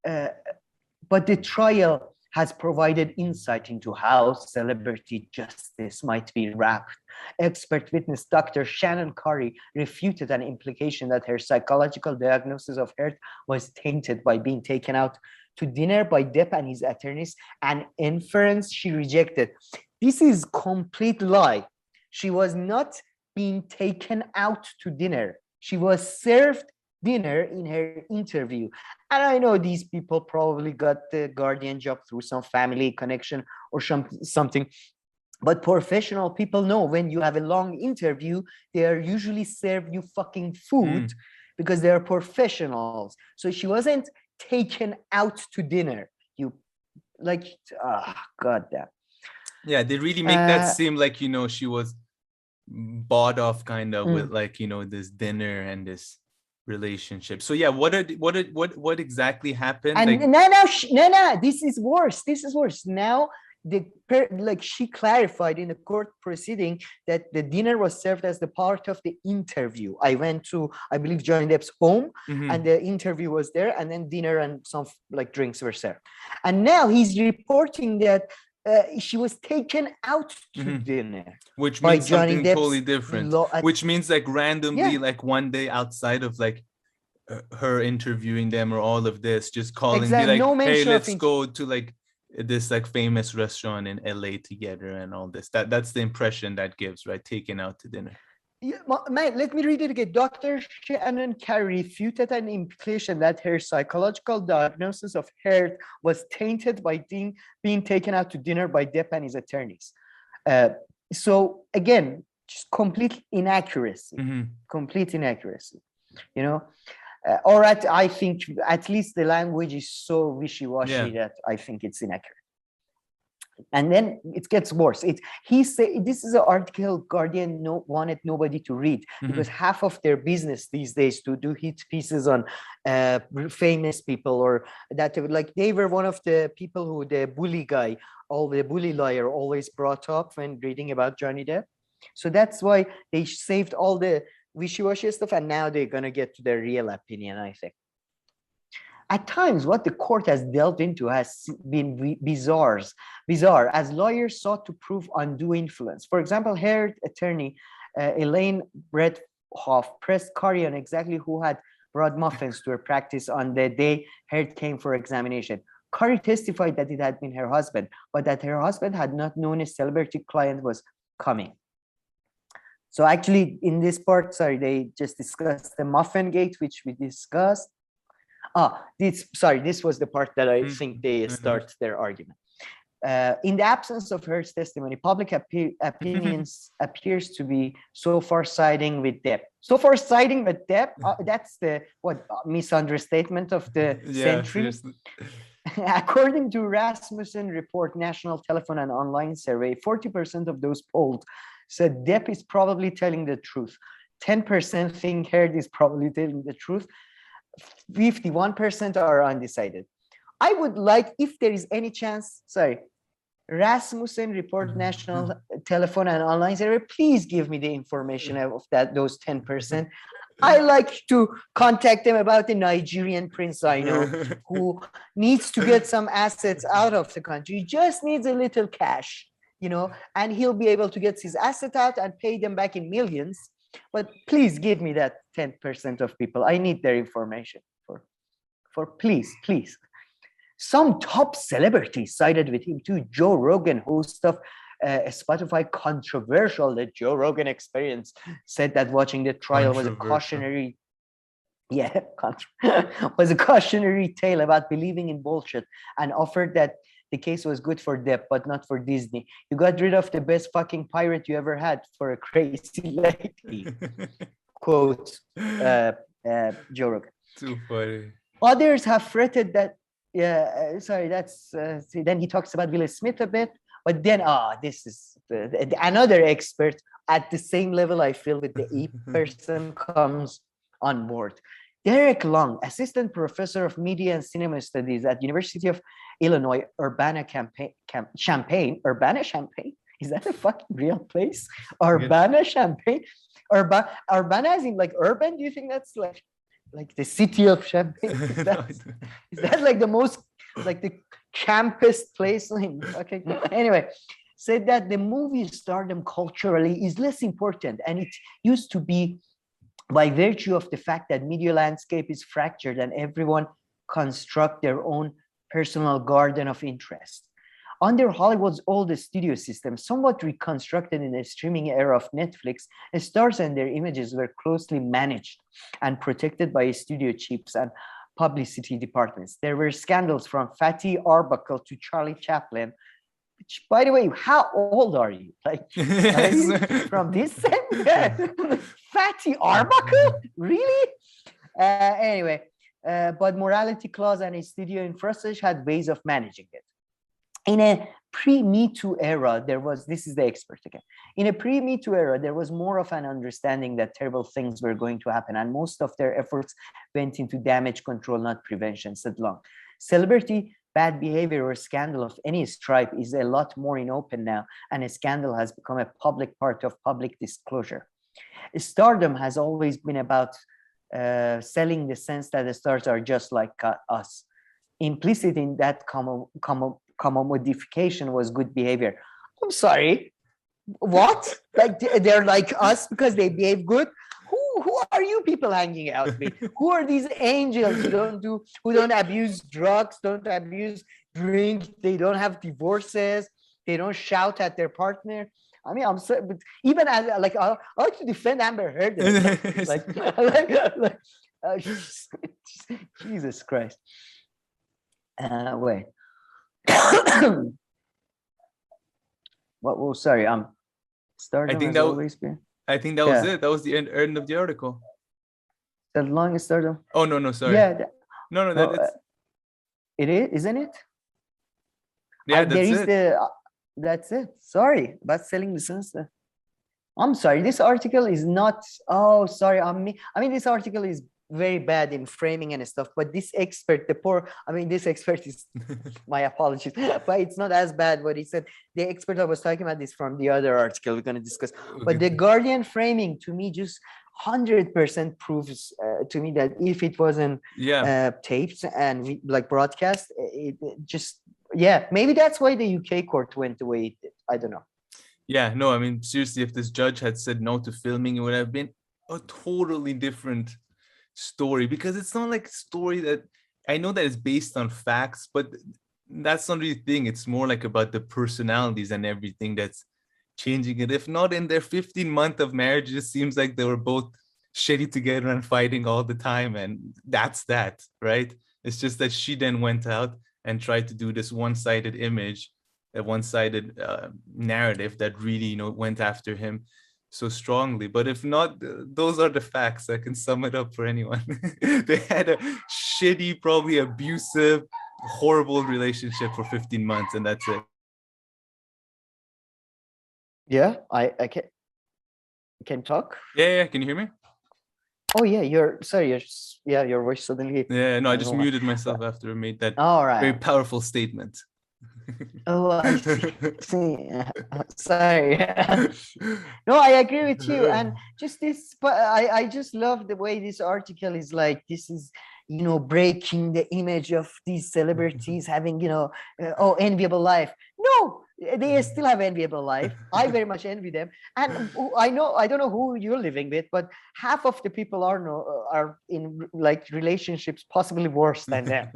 but the trial has provided insight into how celebrity justice might be wrapped. Expert witness Dr. Shannon Curry refuted an implication that her psychological diagnosis of Heard was tainted by being taken out to dinner by Depp and his attorneys, an inference she rejected. This is complete lie. She was not being taken out to dinner. She was served dinner in her interview. And I know these people probably got the Guardian job through some family connection or something. But professional people know when you have a long interview, they are usually serve you fucking food because they are professionals. So she wasn't taken out to dinner. God damn. Yeah, they really make that seem like, she was bought off kind of with like, this dinner and this relationship. So yeah, what exactly happened? And no, this is worse. Now she clarified in the court proceeding that the dinner was served as the part of the interview. I went to, I believe, Johnny Depp's home, and the interview was there, and then dinner and some drinks were served. And now he's reporting that she was taken out to dinner, which means something totally different. Which means like randomly, like one day outside of like her interviewing them or all of this, just calling, be like, hey, let's go to like this like famous restaurant in LA together and all this. That's the impression that gives, right? Taken out to dinner. Yeah, man, let me read it again. Dr. Shannon Curry refuted an implication that her psychological diagnosis of Heard was tainted by being taken out to dinner by Depp and his attorneys. So again, just complete inaccuracy. Complete inaccuracy. I think at least the language is so wishy-washy that I think it's inaccurate. And then it gets worse. He said this is an article Guardian wanted nobody to read, because half of their business these days to do hit pieces on famous people, or that they were one of the people who the bully guy, the bully lawyer always brought up when reading about Johnny Depp. So that's why they saved all the wishy-washy stuff, and now they're gonna get to their real opinion, I think. At times, what the court has delved into has been bizarre as lawyers sought to prove undue influence. For example, Heard attorney Elaine Bredhoff pressed Curry on exactly who had brought muffins to her practice on the day Heard came for examination. Curry testified that it had been her husband, but that her husband had not known a celebrity client was coming. So actually, in this part, they just discussed the muffin gate, which we discussed. This was the part that I think they start their argument. In the absence of Heard's testimony, public opinions appears to be so far siding with Depp. So far siding with Depp, that's the misunderstatement of the century. According to Rasmussen report, National Telephone and Online Survey, 40% of those polled said Depp is probably telling the truth. 10% think Heard is probably telling the truth. 51% are undecided. I would like, if there is any chance, Rasmussen report, National Telephone and Online Survey, please give me the information of those 10%. I like to contact them about the Nigerian prince I know who needs to get some assets out of the country. He just needs a little cash, and he'll be able to get his asset out and pay them back in millions. But please give me that 10% of people. I need their information for please. Some top celebrities sided with him too. Joe Rogan, host of a Spotify controversial The Joe Rogan Experience, said that watching the trial was a cautionary tale about believing in bullshit, and offered that the case was good for Depp, but not for Disney. You got rid of the best fucking pirate you ever had for a crazy lady. quote Joe Rogan. Too funny. Others have fretted that, then he talks about Will Smith a bit, but then, this is another expert at the same level I feel with the E person comes on board. Derek Long, assistant professor of media and cinema studies at University of Illinois, Urbana-Champaign. Urbana-Champaign? Is that a fucking real place? Urbana-Champaign? Urbana as in like urban? Do you think that's like the city of Champaign? Is that like the most, like the campest place? Okay. Anyway, said that the movie stardom culturally is less important, and it used to be by virtue of the fact that media landscape is fractured and everyone construct their own personal garden of interest. Under Hollywood's old studio system, somewhat reconstructed in the streaming era of Netflix, stars and their images were closely managed and protected by studio chiefs and publicity departments. There were scandals from Fatty Arbuckle to Charlie Chaplin, which, by the way, how old are you? Like, are you from this end? Fatty Arbuckle? Really? Anyway, but morality clause and a studio infrastructure had ways of managing it. In a pre-Me Too era, this is the expert again. In a pre-Me Too era, there was more of an understanding that terrible things were going to happen, and most of their efforts went into damage control, not prevention, said Long. Celebrity bad behavior or scandal of any stripe is a lot more in open now, and a scandal has become a public part of public disclosure. Stardom has always been about selling the sense that the stars are just like us. Implicit in that commodification was good behavior. I'm sorry, what? Like they're like us because they behave good? Who are you people hanging out with? Who are these angels who don't abuse drugs, don't abuse drink, they don't have divorces, they don't shout at their partner? I mean, I'm sorry, but even as like I like to defend Amber Heard, Jesus Christ. Wait. What? Well, sorry. Stardom has always been. I think that was it. That was the end of the article. The longest stardom. Oh no, sorry. Yeah. It is, isn't it? Yeah, that's it. That's it. Sorry about selling the sense. I'm sorry. This article is not. Oh, sorry. I mean, this article is very bad in framing and stuff. But this expert, this expert is. My apologies, but it's not as bad. What he said. The expert I was talking about is from the other article we're going to discuss. Okay. But the Guardian framing to me just 100% proves to me that if it wasn't taped and broadcast, it just. Yeah, maybe that's why the UK court went the way it did. I don't know. Yeah, no, I mean, seriously, if this judge had said no to filming, it would have been a totally different story, because it's not like a story that I know that it's based on facts, but that's not really the thing. It's more like about the personalities and everything that's changing it. If not, in their 15-month of marriage, it just seems like they were both shitty together and fighting all the time. And that's that, right? It's just that she then went out and tried to do this one-sided image, a one-sided narrative that really, went after him so strongly. But if not, those are the facts. I can sum it up for anyone. They had a shitty, probably abusive, horrible relationship for 15 months, and that's it. Yeah, I can talk. Yeah. Can you hear me? Oh yeah, your voice suddenly. Yeah, no, I just muted myself after I made that very powerful statement. Oh, I see. Sorry. No, I agree with you, and just this. But I just love the way this article is like. This is breaking the image of these celebrities having enviable life. No. They still have enviable life. I very much envy them, and I don't know who you're living with, but half of the people are in relationships possibly worse than them.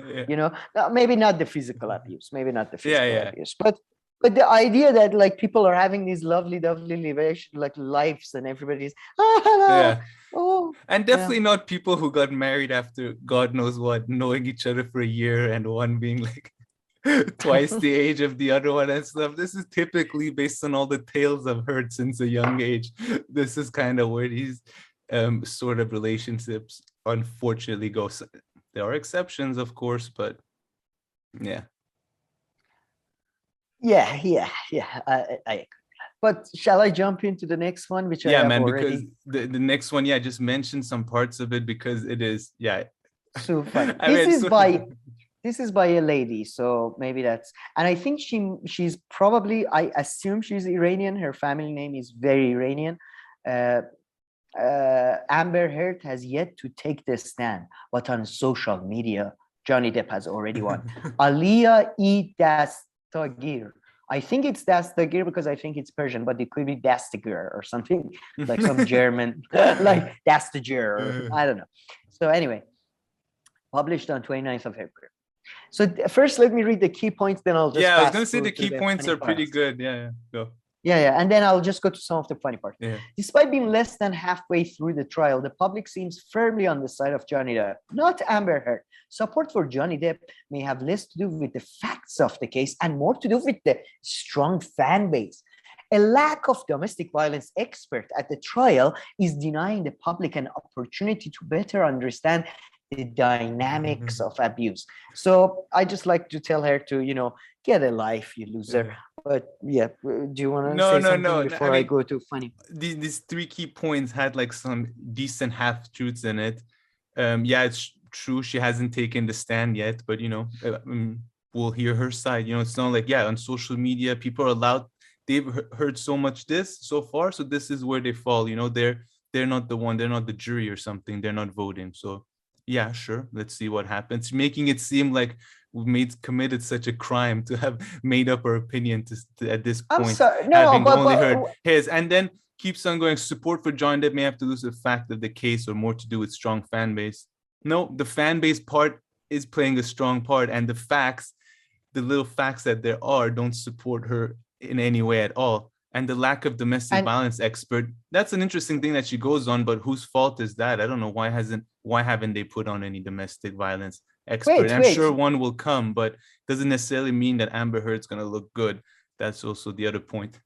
Maybe not the physical abuse, abuse, but the idea that people are having these lovely lives, and everybody's and definitely not people who got married after God knows what, knowing each other for a year and one being twice the age of the other one and stuff. This is typically based on all the tales I've heard since a young age. This is kind of where sort of relationships unfortunately go. There are exceptions, of course, but yeah. But shall I jump into the next one, which I have man, already? Because the next one, I just mentioned some parts of it because it is, so funny. This is by a lady, so maybe that's, and I think she's probably, I assume she's Iranian. Her family name is very Iranian. Amber Heard has yet to take the stand, but on social media, Johnny Depp has already won. Aliyah E. Dastagir. I think it's Dastagir because I think it's Persian, but it could be Dastagir or something like some German, like Dastagir. I don't know. So anyway, published on 29th of April. So first, let me read the key points, then I'll just I was going to say the key points are pretty good. Go. And then I'll just go to some of the funny parts. Yeah. Despite being less than halfway through the trial, the public seems firmly on the side of Johnny Depp, not Amber Heard. Support for Johnny Depp may have less to do with the facts of the case and more to do with the strong fan base. A lack of domestic violence expert at the trial is denying the public an opportunity to better understand the dynamics of abuse. So I just like to tell her to, get a life, you loser. But do you want to say something before I go to funny? These three key points had like some decent half truths in it. It's true she hasn't taken the stand yet, but we'll hear her side. It's not like on social media people are allowed. They've heard so much this so far, so this is where they fall. They're not the one. They're not the jury or something. They're not voting. So yeah, sure. Let's see what happens. Making it seem like we've committed such a crime to have made up our opinion to at this point. I'm sorry. No, only heard his, and then keeps on going. Support for Johnny Depp may have to do with the fact of the case or more to do with strong fan base. No, the fan base part is playing a strong part, and the facts, the little facts that there are, don't support her in any way at all. And the lack of domestic violence expert, that's an interesting thing that she goes on, but whose fault is that? I don't know. Why haven't they put on any domestic violence expert? I'm sure one will come, but doesn't necessarily mean that Amber Heard's going to look good. That's also the other point.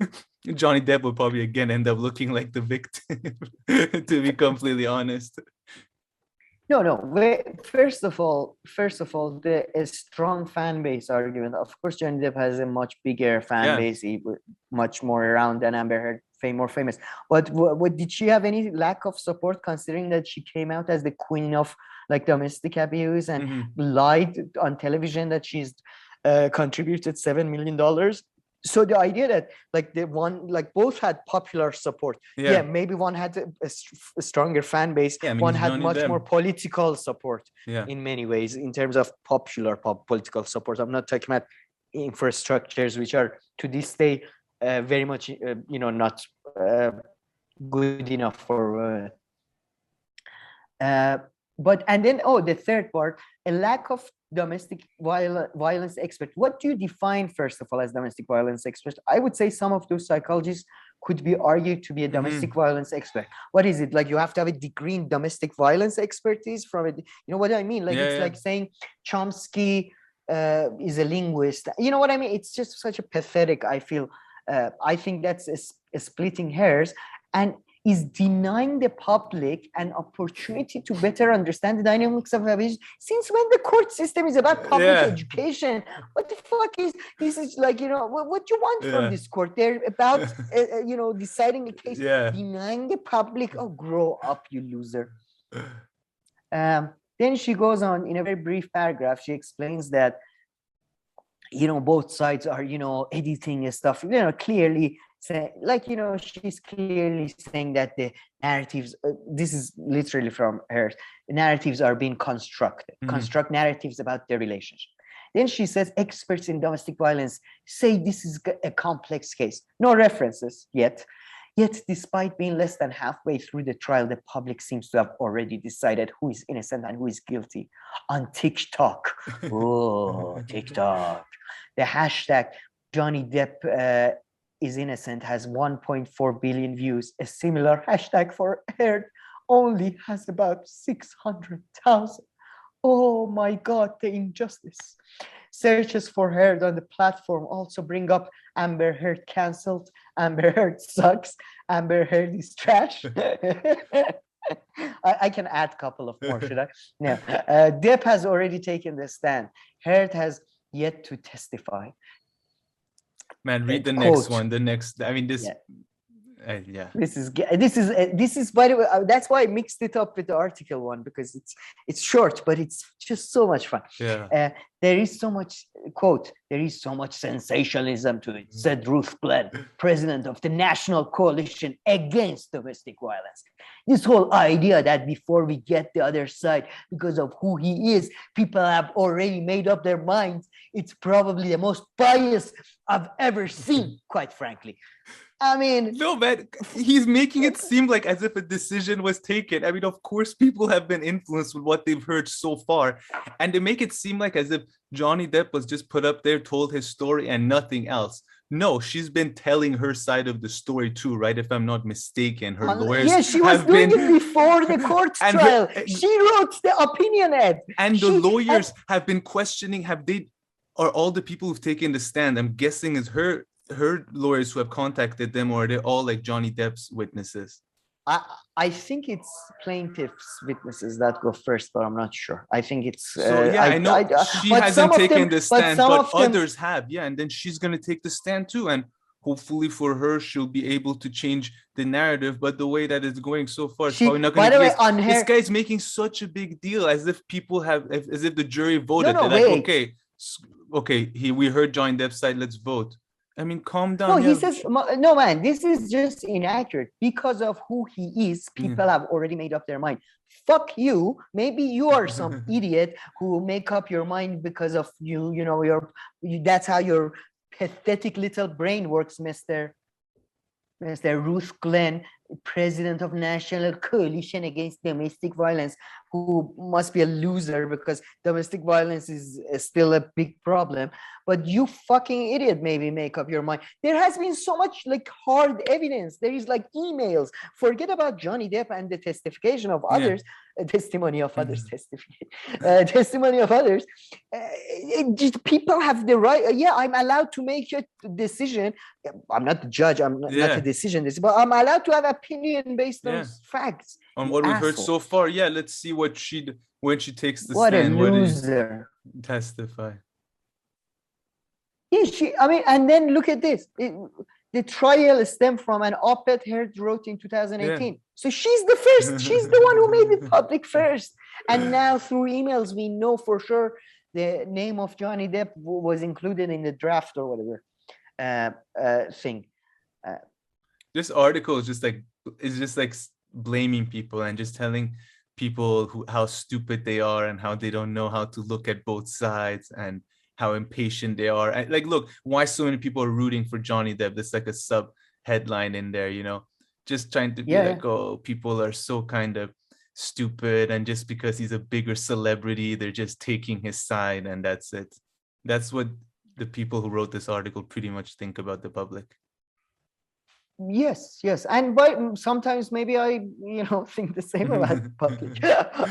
Johnny Depp will probably again end up looking like the victim, to be completely honest. No. First of all, the strong fan base argument. Of course, Johnny Depp has a much bigger fan base, he much more around than Amber Heard, more famous. But what did she have any lack of support, considering that she came out as the queen of like domestic abuse and lied on television that she's contributed $7 million? So the idea that both had popular support. Maybe one had a stronger fan base. One had much more political support in many ways in terms of popular political support. I'm not talking about infrastructures, which are to this day very much, not good enough for. The third part, a lack of domestic violence expert. What do you define, first of all, as domestic violence expert? I would say some of those psychologists could be argued to be a domestic violence expert. What is it? Like you have to have a degree in domestic violence expertise from it. You know what I mean? Like like saying Chomsky is a linguist. You know what I mean? It's just such a pathetic, I feel. I think that's a splitting hairs and is denying the public an opportunity to better understand the dynamics of abuse. Since when the court system is about public education? What the fuck is this? Is like, what you want from this court? They're about deciding a case, denying the public. Oh, grow up, you loser. Then she goes on in a very brief paragraph. She explains that both sides are editing and stuff, clearly say, she's clearly saying that the narratives, this is literally from her, narratives are being constructed, construct narratives about their relationship. Then she says experts in domestic violence say this is a complex case. No references yet. Yet, despite being less than halfway through the trial, the public seems to have already decided who is innocent and who is guilty. On TikTok, TikTok, the hashtag Johnny Depp is innocent has 1.4 billion views. A similar hashtag for Heard only has about 600,000. Oh my God, the injustice. Searches for Heard on the platform also bring up Amber Heard cancelled, Amber Heard sucks, Amber Heard is trash. I can add a couple of more, should I? No. Depp has already taken the stand. Heard has yet to testify. Man, read the next one. The next, I mean, this. Yeah. Yeah. This is by the way, that's why I mixed it up with the article one, because it's short, but it's just so much fun. Yeah. There is so much, quote, there is so much sensationalism to it, said Ruth Glenn, president of the National Coalition Against Domestic Violence. This whole idea that before we get the other side, because of who he is, people have already made up their minds. It's probably the most biased I've ever seen, quite frankly. I mean, no, man, he's making it seem like as if a decision was taken. I mean, of course, people have been influenced with what they've heard so far, and they make it seem like as if Johnny Depp was just put up there, told his story, and nothing else. No, she's been telling her side of the story too, right? If I'm not mistaken, her lawyers. Yeah, she was doing it before the court trial. She wrote the opinion ad, and the lawyers have been questioning. Are all the people who've taken the stand? I'm guessing is her lawyers who have contacted them, or are they all like Johnny Depp's witnesses? I think it's plaintiff's witnesses that go first, but I'm not sure. I think it's I know she hasn't taken the stand, but others have. Yeah, and then she's gonna take the stand too, and hopefully for her, she'll be able to change the narrative. But the way that it's going so far, it's probably not going to be. This guy's making such a big deal, as if people as if the jury voted. They're like, okay, we heard Johnny Depp's side. Let's vote. I mean, calm down. No, he says, no, man, this is just inaccurate. Because of who he is, people have already made up their mind. Fuck you. Maybe you are some idiot who make up your mind because of that's how your pathetic little brain works, Mr. Ruth Glenn, president of National Coalition Against Domestic Violence, who must be a loser because domestic violence is still a big problem. But you fucking idiot, maybe make up your mind. There has been so much like hard evidence. There is like emails. Forget about Johnny Depp and the testification of others. Testimony of others. Testimony of others. People have the right. I'm allowed to make a decision. I'm not the judge. I'm not a decision. But I'm allowed to have opinion based on facts. On what we've heard so far. Yeah, let's see when she takes the stand. What a loser. Testify. Yeah, and then look at this. The trial stemmed from an op-ed Heard wrote in 2018. So she's the first. She's the one who made it public first. And now through emails, we know for sure the name of Johnny Depp was included in the draft or whatever thing. This article is just like blaming people and just telling people how stupid they are and how they don't know how to look at both sides and how impatient they are. And like, look, why so many people are rooting for Johnny Depp. There's like a sub headline in there, just trying to be like, oh, people are so kind of stupid, and just because he's a bigger celebrity, they're just taking his side, and that's it. That's what the people who wrote this article pretty much think about the public. Yes, and sometimes maybe I think the same about the public.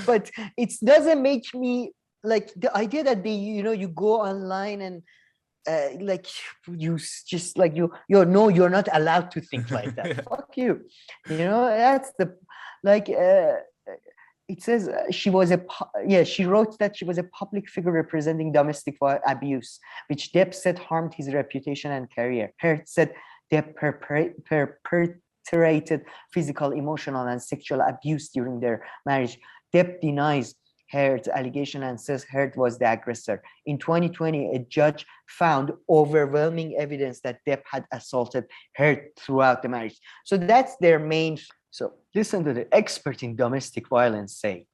But it doesn't make me like the idea that you go online and like you just like you're not allowed to think like that. Fuck you. That's the like it says she wrote that she was a public figure representing domestic abuse, which Depp said harmed his reputation and career. Heard said Depp perpetrated physical, emotional, and sexual abuse during their marriage. Depp denies Heard's allegation and says Heard was the aggressor. In 2020, a judge found overwhelming evidence that Depp had assaulted Heard throughout the marriage. So that's their main. So listen to the expert in domestic violence say.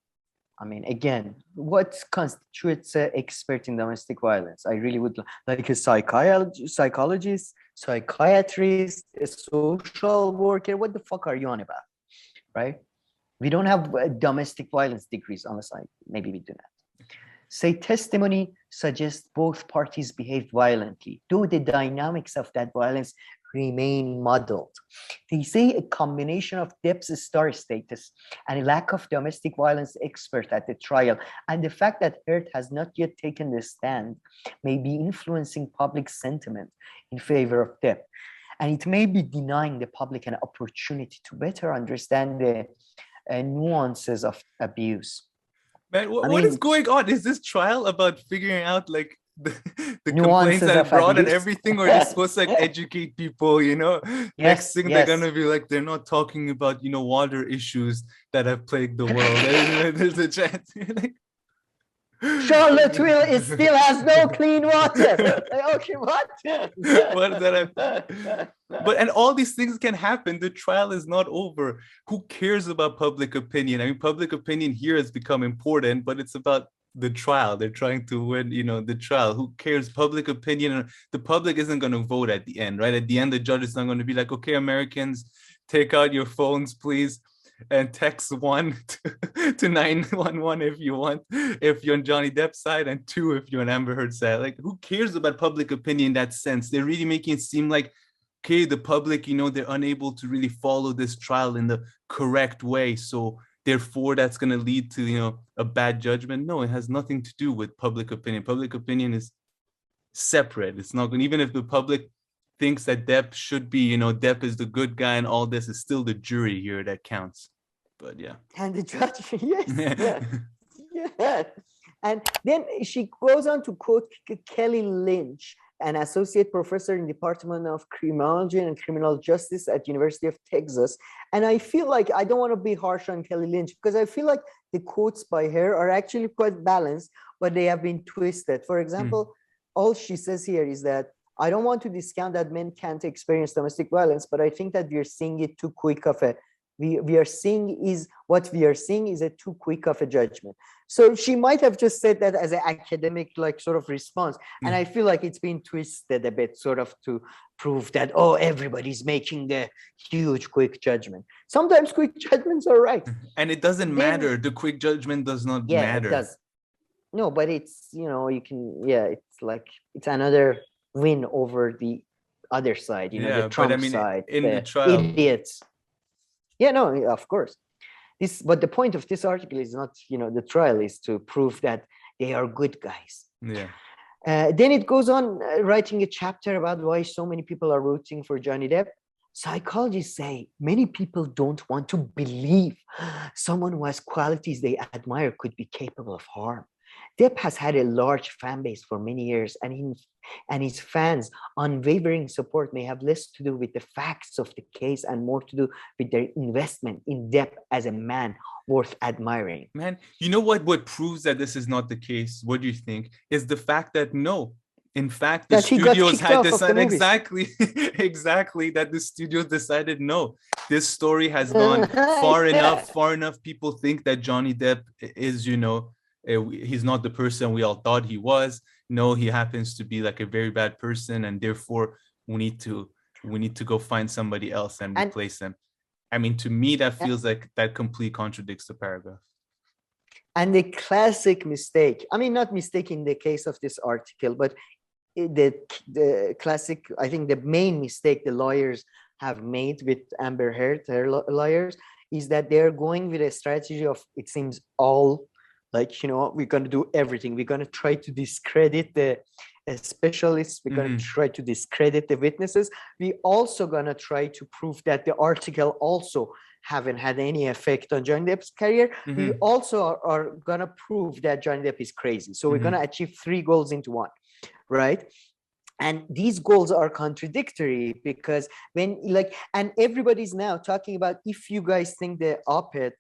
Again, what constitutes an expert in domestic violence? I really would like a psychologist, psychiatrist, a social worker. What the fuck are you on about, right? We don't have domestic violence degrees unless maybe we do not. Say testimony suggests both parties behaved violently, though the dynamics of that violence remain muddled. They say a combination of Depp's star status and a lack of domestic violence expert at the trial, and the fact that Heard has not yet taken the stand, may be influencing public sentiment in favor of Depp. And it may be denying the public an opportunity to better understand the nuances of abuse. Man, what is going on? Is this trial about figuring out like the complaints that it brought and everything, or they're supposed to like educate people, you know? Next thing they're gonna be like, they're not talking about, you know, water issues that have plagued the world. There's a chance. Like, Charlottesville still has no clean water. Okay, what? What that? But and all these things can happen. The trial is not over. Who cares about public opinion? I mean, public opinion here has become important, but it's about the trial. They're trying to win, you know, the trial. Who cares? Public opinion. The public isn't going to vote at the end, right? At the end, the judge is not going to be like, okay, Americans, take out your phones, please, and text 1 to 911 if you want, if you're on Johnny Depp's side, and 2 if you're on Amber Heard's side. Like, who cares about public opinion in that sense? They're really making it seem like, okay, the public, you know, they're unable to really follow this trial in the correct way. So therefore, that's going to lead to, you know, a bad judgment. No, it has nothing to do with public opinion. Public opinion is separate. It's not going, even if the public thinks that Depp should be, you know, Depp is the good guy and all this, is still the jury here that counts. But yeah. And the judge, yes. Yeah. And then she goes on to quote Kelly Lynch, an associate professor in the Department of Criminology and Criminal Justice at University of Texas. And I feel like, I don't want to be harsh on Kelly Lynch, because I feel like the quotes by her are actually quite balanced, but they have been twisted. For example, all she says here is that, I don't want to discount that men can't experience domestic violence, but I think that we are seeing it too quick of a, we are seeing is a too quick of a judgment. So she might have just said that as an academic, like, sort of response. And I feel like it's been twisted a bit, sort of to prove that, oh, everybody's making a huge quick judgment. Sometimes quick judgments are right. And it doesn't matter. The quick judgment does not matter. It does. No, but it's, you know, you can, it's like, it's another win over the other side, you know, the Trump side, in the trial, idiots. Yeah, no, of course. But the point of this article is not, you know, the trial is to prove that they are good guys. Yeah. Then it goes on writing a chapter about why so many people are rooting for Johnny Depp. Psychologists say many people don't want to believe someone who has qualities they admire could be capable of harm. Depp has had a large fan base for many years, and his fans' unwavering support may have less to do with the facts of the case and more to do with their investment in Depp as a man worth admiring. Man, you know what proves that this is not the case? What do you think? Is the fact that in fact, the studios had decided exactly that the studios decided, no, this story has gone far enough. People think that Johnny Depp is, you know, he's not the person we all thought he was. No, he happens to be like a very bad person, and therefore we need to go find somebody else and replace him. I mean, to me, that feels like that completely contradicts the paragraph. And the classic mistake, I mean, not mistake in the case of this article, but the classic, I think the main mistake the lawyers have made with Amber Heard, her lawyers, is that they're going with a strategy of, it seems, all like, you know, we're going to do everything. We're going to try to discredit the specialists. We're going to try to discredit the witnesses. We also going to try to prove that the article also haven't had any effect on Johnny Depp's career. We also are going to prove that Johnny Depp is crazy. So we're going to achieve 3 goals into one, right? And these goals are contradictory, because when, like, and everybody's now talking about, if you guys think the op-ed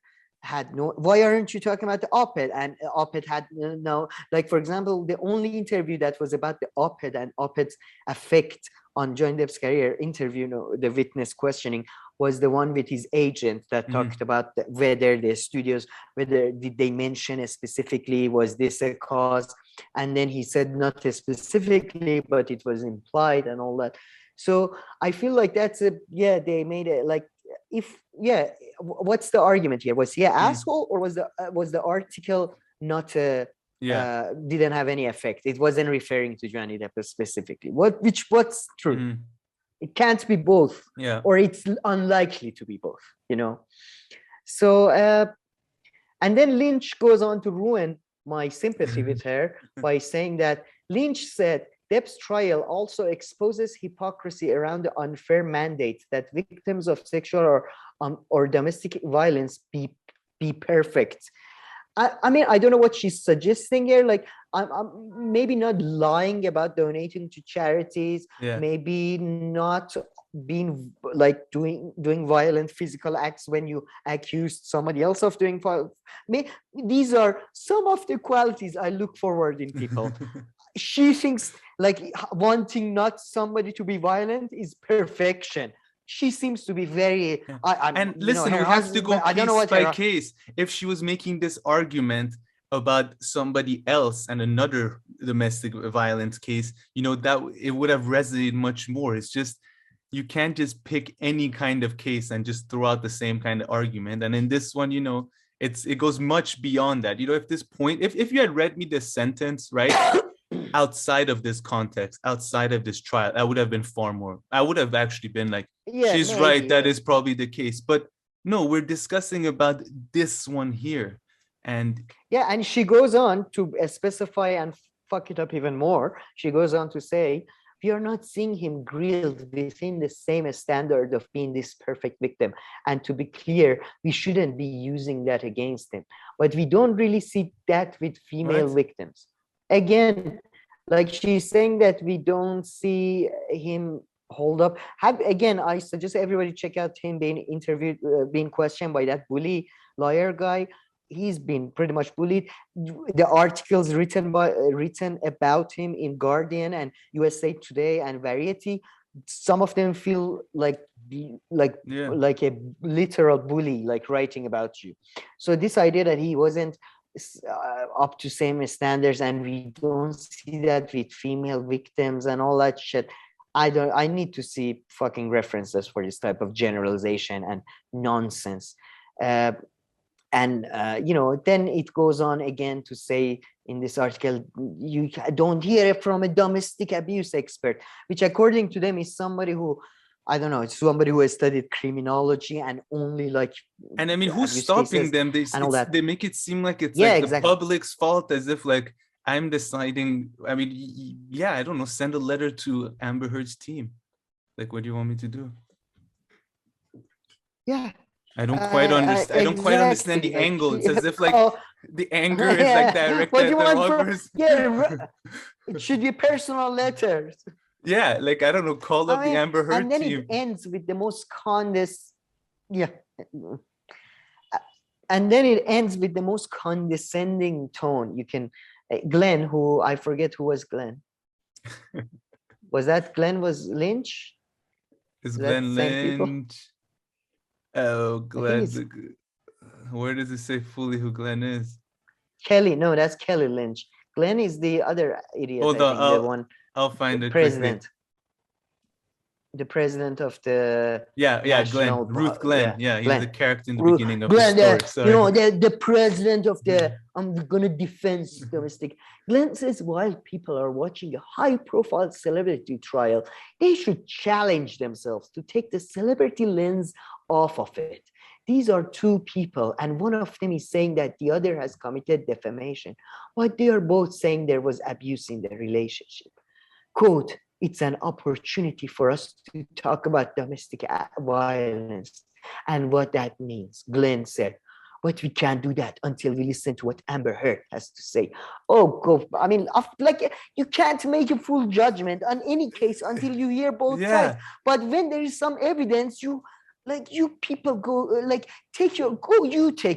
had no, why aren't you talking about the op-ed? And op-ed had no, like, for example, the only interview that was about the op-ed and op-ed's effect on Johnny Depp's career, interview, the witness questioning, was the one with his agent that talked about whether the studios, whether did they mention it specifically, was this a cause? And then he said not specifically, but it was implied and all that. So I feel like that's they made it like, if what's the argument here? Was he an asshole, or was the article not didn't have any effect? It wasn't referring to Johnny Depp specifically. What's true? It can't be both, or it's unlikely to be both, you know. So and then Lynch goes on to ruin my sympathy with her by saying that Lynch said Depp's trial also exposes hypocrisy around the unfair mandate that victims of sexual or domestic violence be be perfect. I mean, I don't know what she's suggesting here. Like, I'm maybe not lying about donating to charities, maybe not being like doing violent physical acts when you accused somebody else of doing these are some of the qualities I look forward in people. She thinks like wanting not somebody to be violent is perfection. She seems to be very and listen, we have to go case by case. If she was making this argument about somebody else and another domestic violence case, you know, that it would have resonated much more. It's just, you can't just pick any kind of case and just throw out the same kind of argument. And in this one, you know, it goes much beyond that. You know, if you had read me this sentence, right, outside of this context, outside of this trial, I would have been far more. I would have actually been like, she's maybe, right, that is probably the case. But no, we're discussing about this one here. And and she goes on to specify and fuck it up even more. She goes on to say, we are not seeing him grilled within the same standard of being this perfect victim. And to be clear, we shouldn't be using that against him. But we don't really see that with female victims. Again, like she's saying that we don't see him hold up. Again, I suggest everybody check out him being interviewed, being questioned by that bully lawyer guy. He's been pretty much bullied. The articles written about him in Guardian and USA Today and Variety, some of them feel like a literal bully, like writing about you. So this idea that he wasn't up to same standards, and we don't see that with female victims and all that shit. I need to see fucking references for this type of generalization and nonsense. You know, then it goes on again to say in this article, you don't hear it from a domestic abuse expert, which according to them is somebody who, I don't know, it's somebody who has studied criminology and only like. And I mean, who's stopping them? They make it seem like it's like the public's fault, as if like I'm deciding. I mean, I don't know, send a letter to Amber Heard's team. Like, what do you want me to do? Yeah. I don't quite understand. I don't quite understand the angle. It's as if like the anger is like directed at the robbers. It should be personal letters. Yeah, like I don't know, call up the Amber Heard and then team. It ends with the most and then it ends with the most condescending tone. You can, Glenn, who I forget who was Glenn. Was that Glenn? Was Lynch? Is Glenn Lynch? Oh, Glenn. Where does it say fully who Glenn is? Kelly. No, that's Kelly Lynch. Glenn is the other idiot. Hold on, I'll find it. President. Quickly. The president of the Glenn. Ruth Glenn. Yeah, he's Glenn. The character in the beginning of the story. You know, the president of the I'm gonna defend domestic. Glenn says while people are watching a high-profile celebrity trial, they should challenge themselves to take the celebrity lens off of it. These are two people, and one of them is saying that the other has committed defamation, but they are both saying there was abuse in the relationship. Quote, it's an opportunity for us to talk about domestic violence and what that means, Glenn said. But we can't do that until we listen to what Amber Heard has to say. Oh, go! I mean, like you can't make a full judgment on any case until you hear both sides. But when there is some evidence, you people go take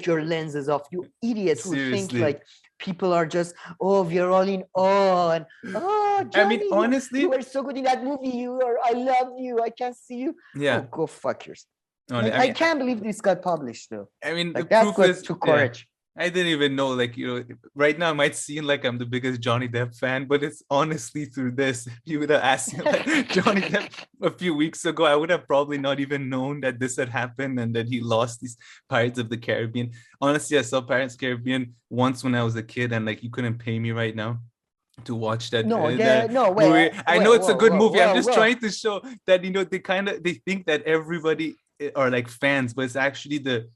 your lenses off, you idiots who think like people are just, we're all in awe and Johnny, I mean, honestly, you were so good in that movie. I love you. I can't see you. Yeah. Oh, go fuck yourself. I can't believe this got published though. I mean, like, that's what took courage. I didn't even know, like, you know, right now it might seem like I'm the biggest Johnny Depp fan, but it's honestly through this. If you would have asked me like Johnny Depp a few weeks ago, I would have probably not even known that this had happened and that he lost these Pirates of the Caribbean. Honestly, I saw Pirates of the Caribbean once when I was a kid, and like you couldn't pay me right now to watch that. Movie. I know it's a good movie. I'm just trying to show that, you know, they think that everybody are like fans, but it's actually the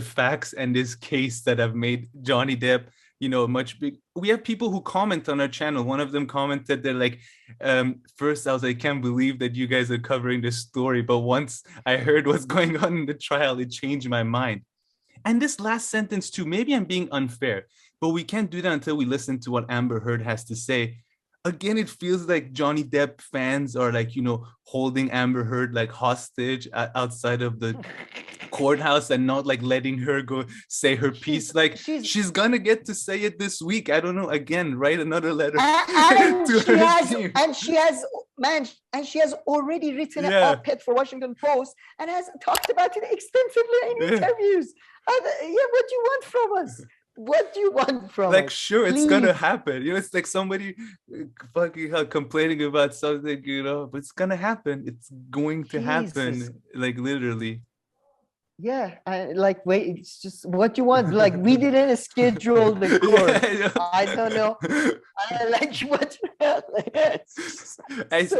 facts and this case that have made Johnny Depp, you know, much big. We have people who comment on our channel. One of them commented, they're like, first I was like, I can't believe that you guys are covering this story, but once I heard what's going on in the trial, it changed my mind. And this last sentence too, maybe I'm being unfair, but we can't do that until we listen to what Amber Heard has to say. Again, it feels like Johnny Depp fans are like, holding Amber Heard like hostage outside of the courthouse and not like letting her go say her piece. Like she's gonna get to say it this week. I don't know. Again, write another letter to her team. And she has already written an op-ed for Washington Post and has talked about it extensively in interviews. What do you want from us? What do you want from like us? Sure, please. It's gonna happen. It's like somebody fucking complaining about something, but it's gonna happen. It's going to happen, like literally. Yeah, wait, it's just what you want. Like, we didn't schedule the course. I don't know.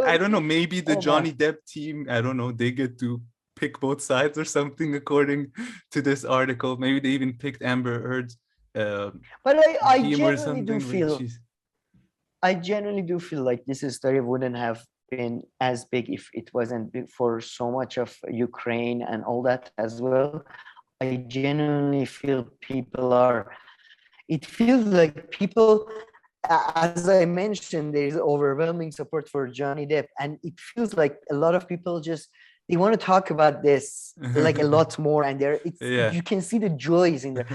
I don't know. Maybe the Johnny Depp team, I don't know, they get to pick both sides or something according to this article. Maybe they even picked Amber Heard's but I genuinely do feel like this story wouldn't have been as big if it wasn't big for so much of Ukraine and all that as well. I genuinely feel it feels like people, as I mentioned, there's overwhelming support for Johnny Depp, and it feels like a lot of people they want to talk about this like a lot more, and you can see the joys in there.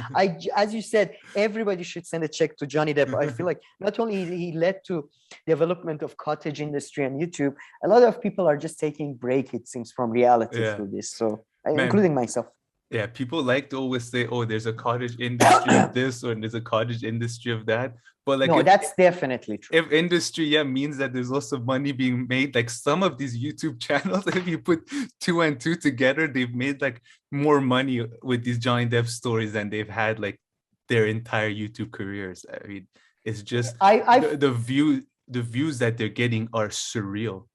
As you said, everybody should send a check to Johnny Depp. I feel like not only he led to development of cottage industry and YouTube, a lot of people are just taking break, it seems, from reality through this. So including myself. Yeah, people like to always say, oh, there's a cottage industry of this or there's a cottage industry of that. But like, that's definitely true. If industry, means that there's also money being made. Like some of these YouTube channels, if you put 2 and 2 together, they've made like more money with these Johnny Depp stories than they've had like their entire YouTube careers. I mean, it's just the views that they're getting are surreal.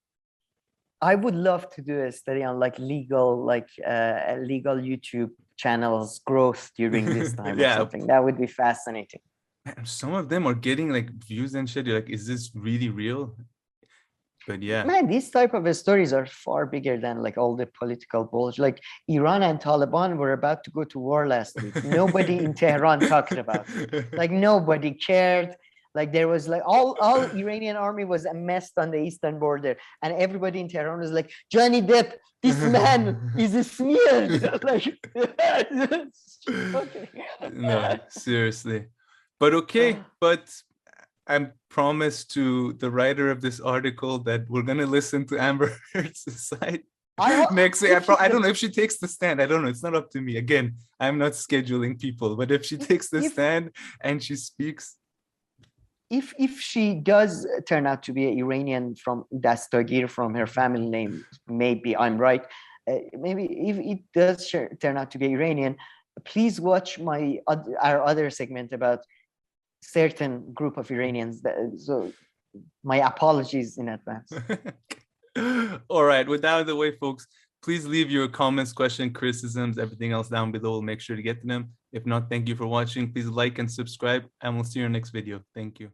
I would love to do a study on like legal YouTube channels growth during this time or something. That would be fascinating. Man, some of them are getting like views and shit. You're like, is this really real? But man, these type of stories are far bigger than like all the political bullshit. Like Iran and Taliban were about to go to war last week. Nobody in Tehran talked about it. Like nobody cared. Like there was like all Iranian army was amassed on the eastern border, and everybody in Tehran was like, Johnny Depp, this man is a smear. No, seriously. But but I promised to the writer of this article that we're gonna listen to Amber Heard's side next week. I don't know if she takes the stand. I don't know. It's not up to me. Again, I'm not scheduling people, but if she takes the stand and she speaks. If she does turn out to be an Iranian from Dastagir, from her family name, maybe I'm right. Maybe if it does turn out to be Iranian, please watch our other segment about certain group of Iranians. So my apologies in advance. All right, with that out of the way, folks, please leave your comments, questions, criticisms, everything else down below. We'll make sure to get to them. If not, thank you for watching. Please like and subscribe, and we'll see you in our next video. Thank you.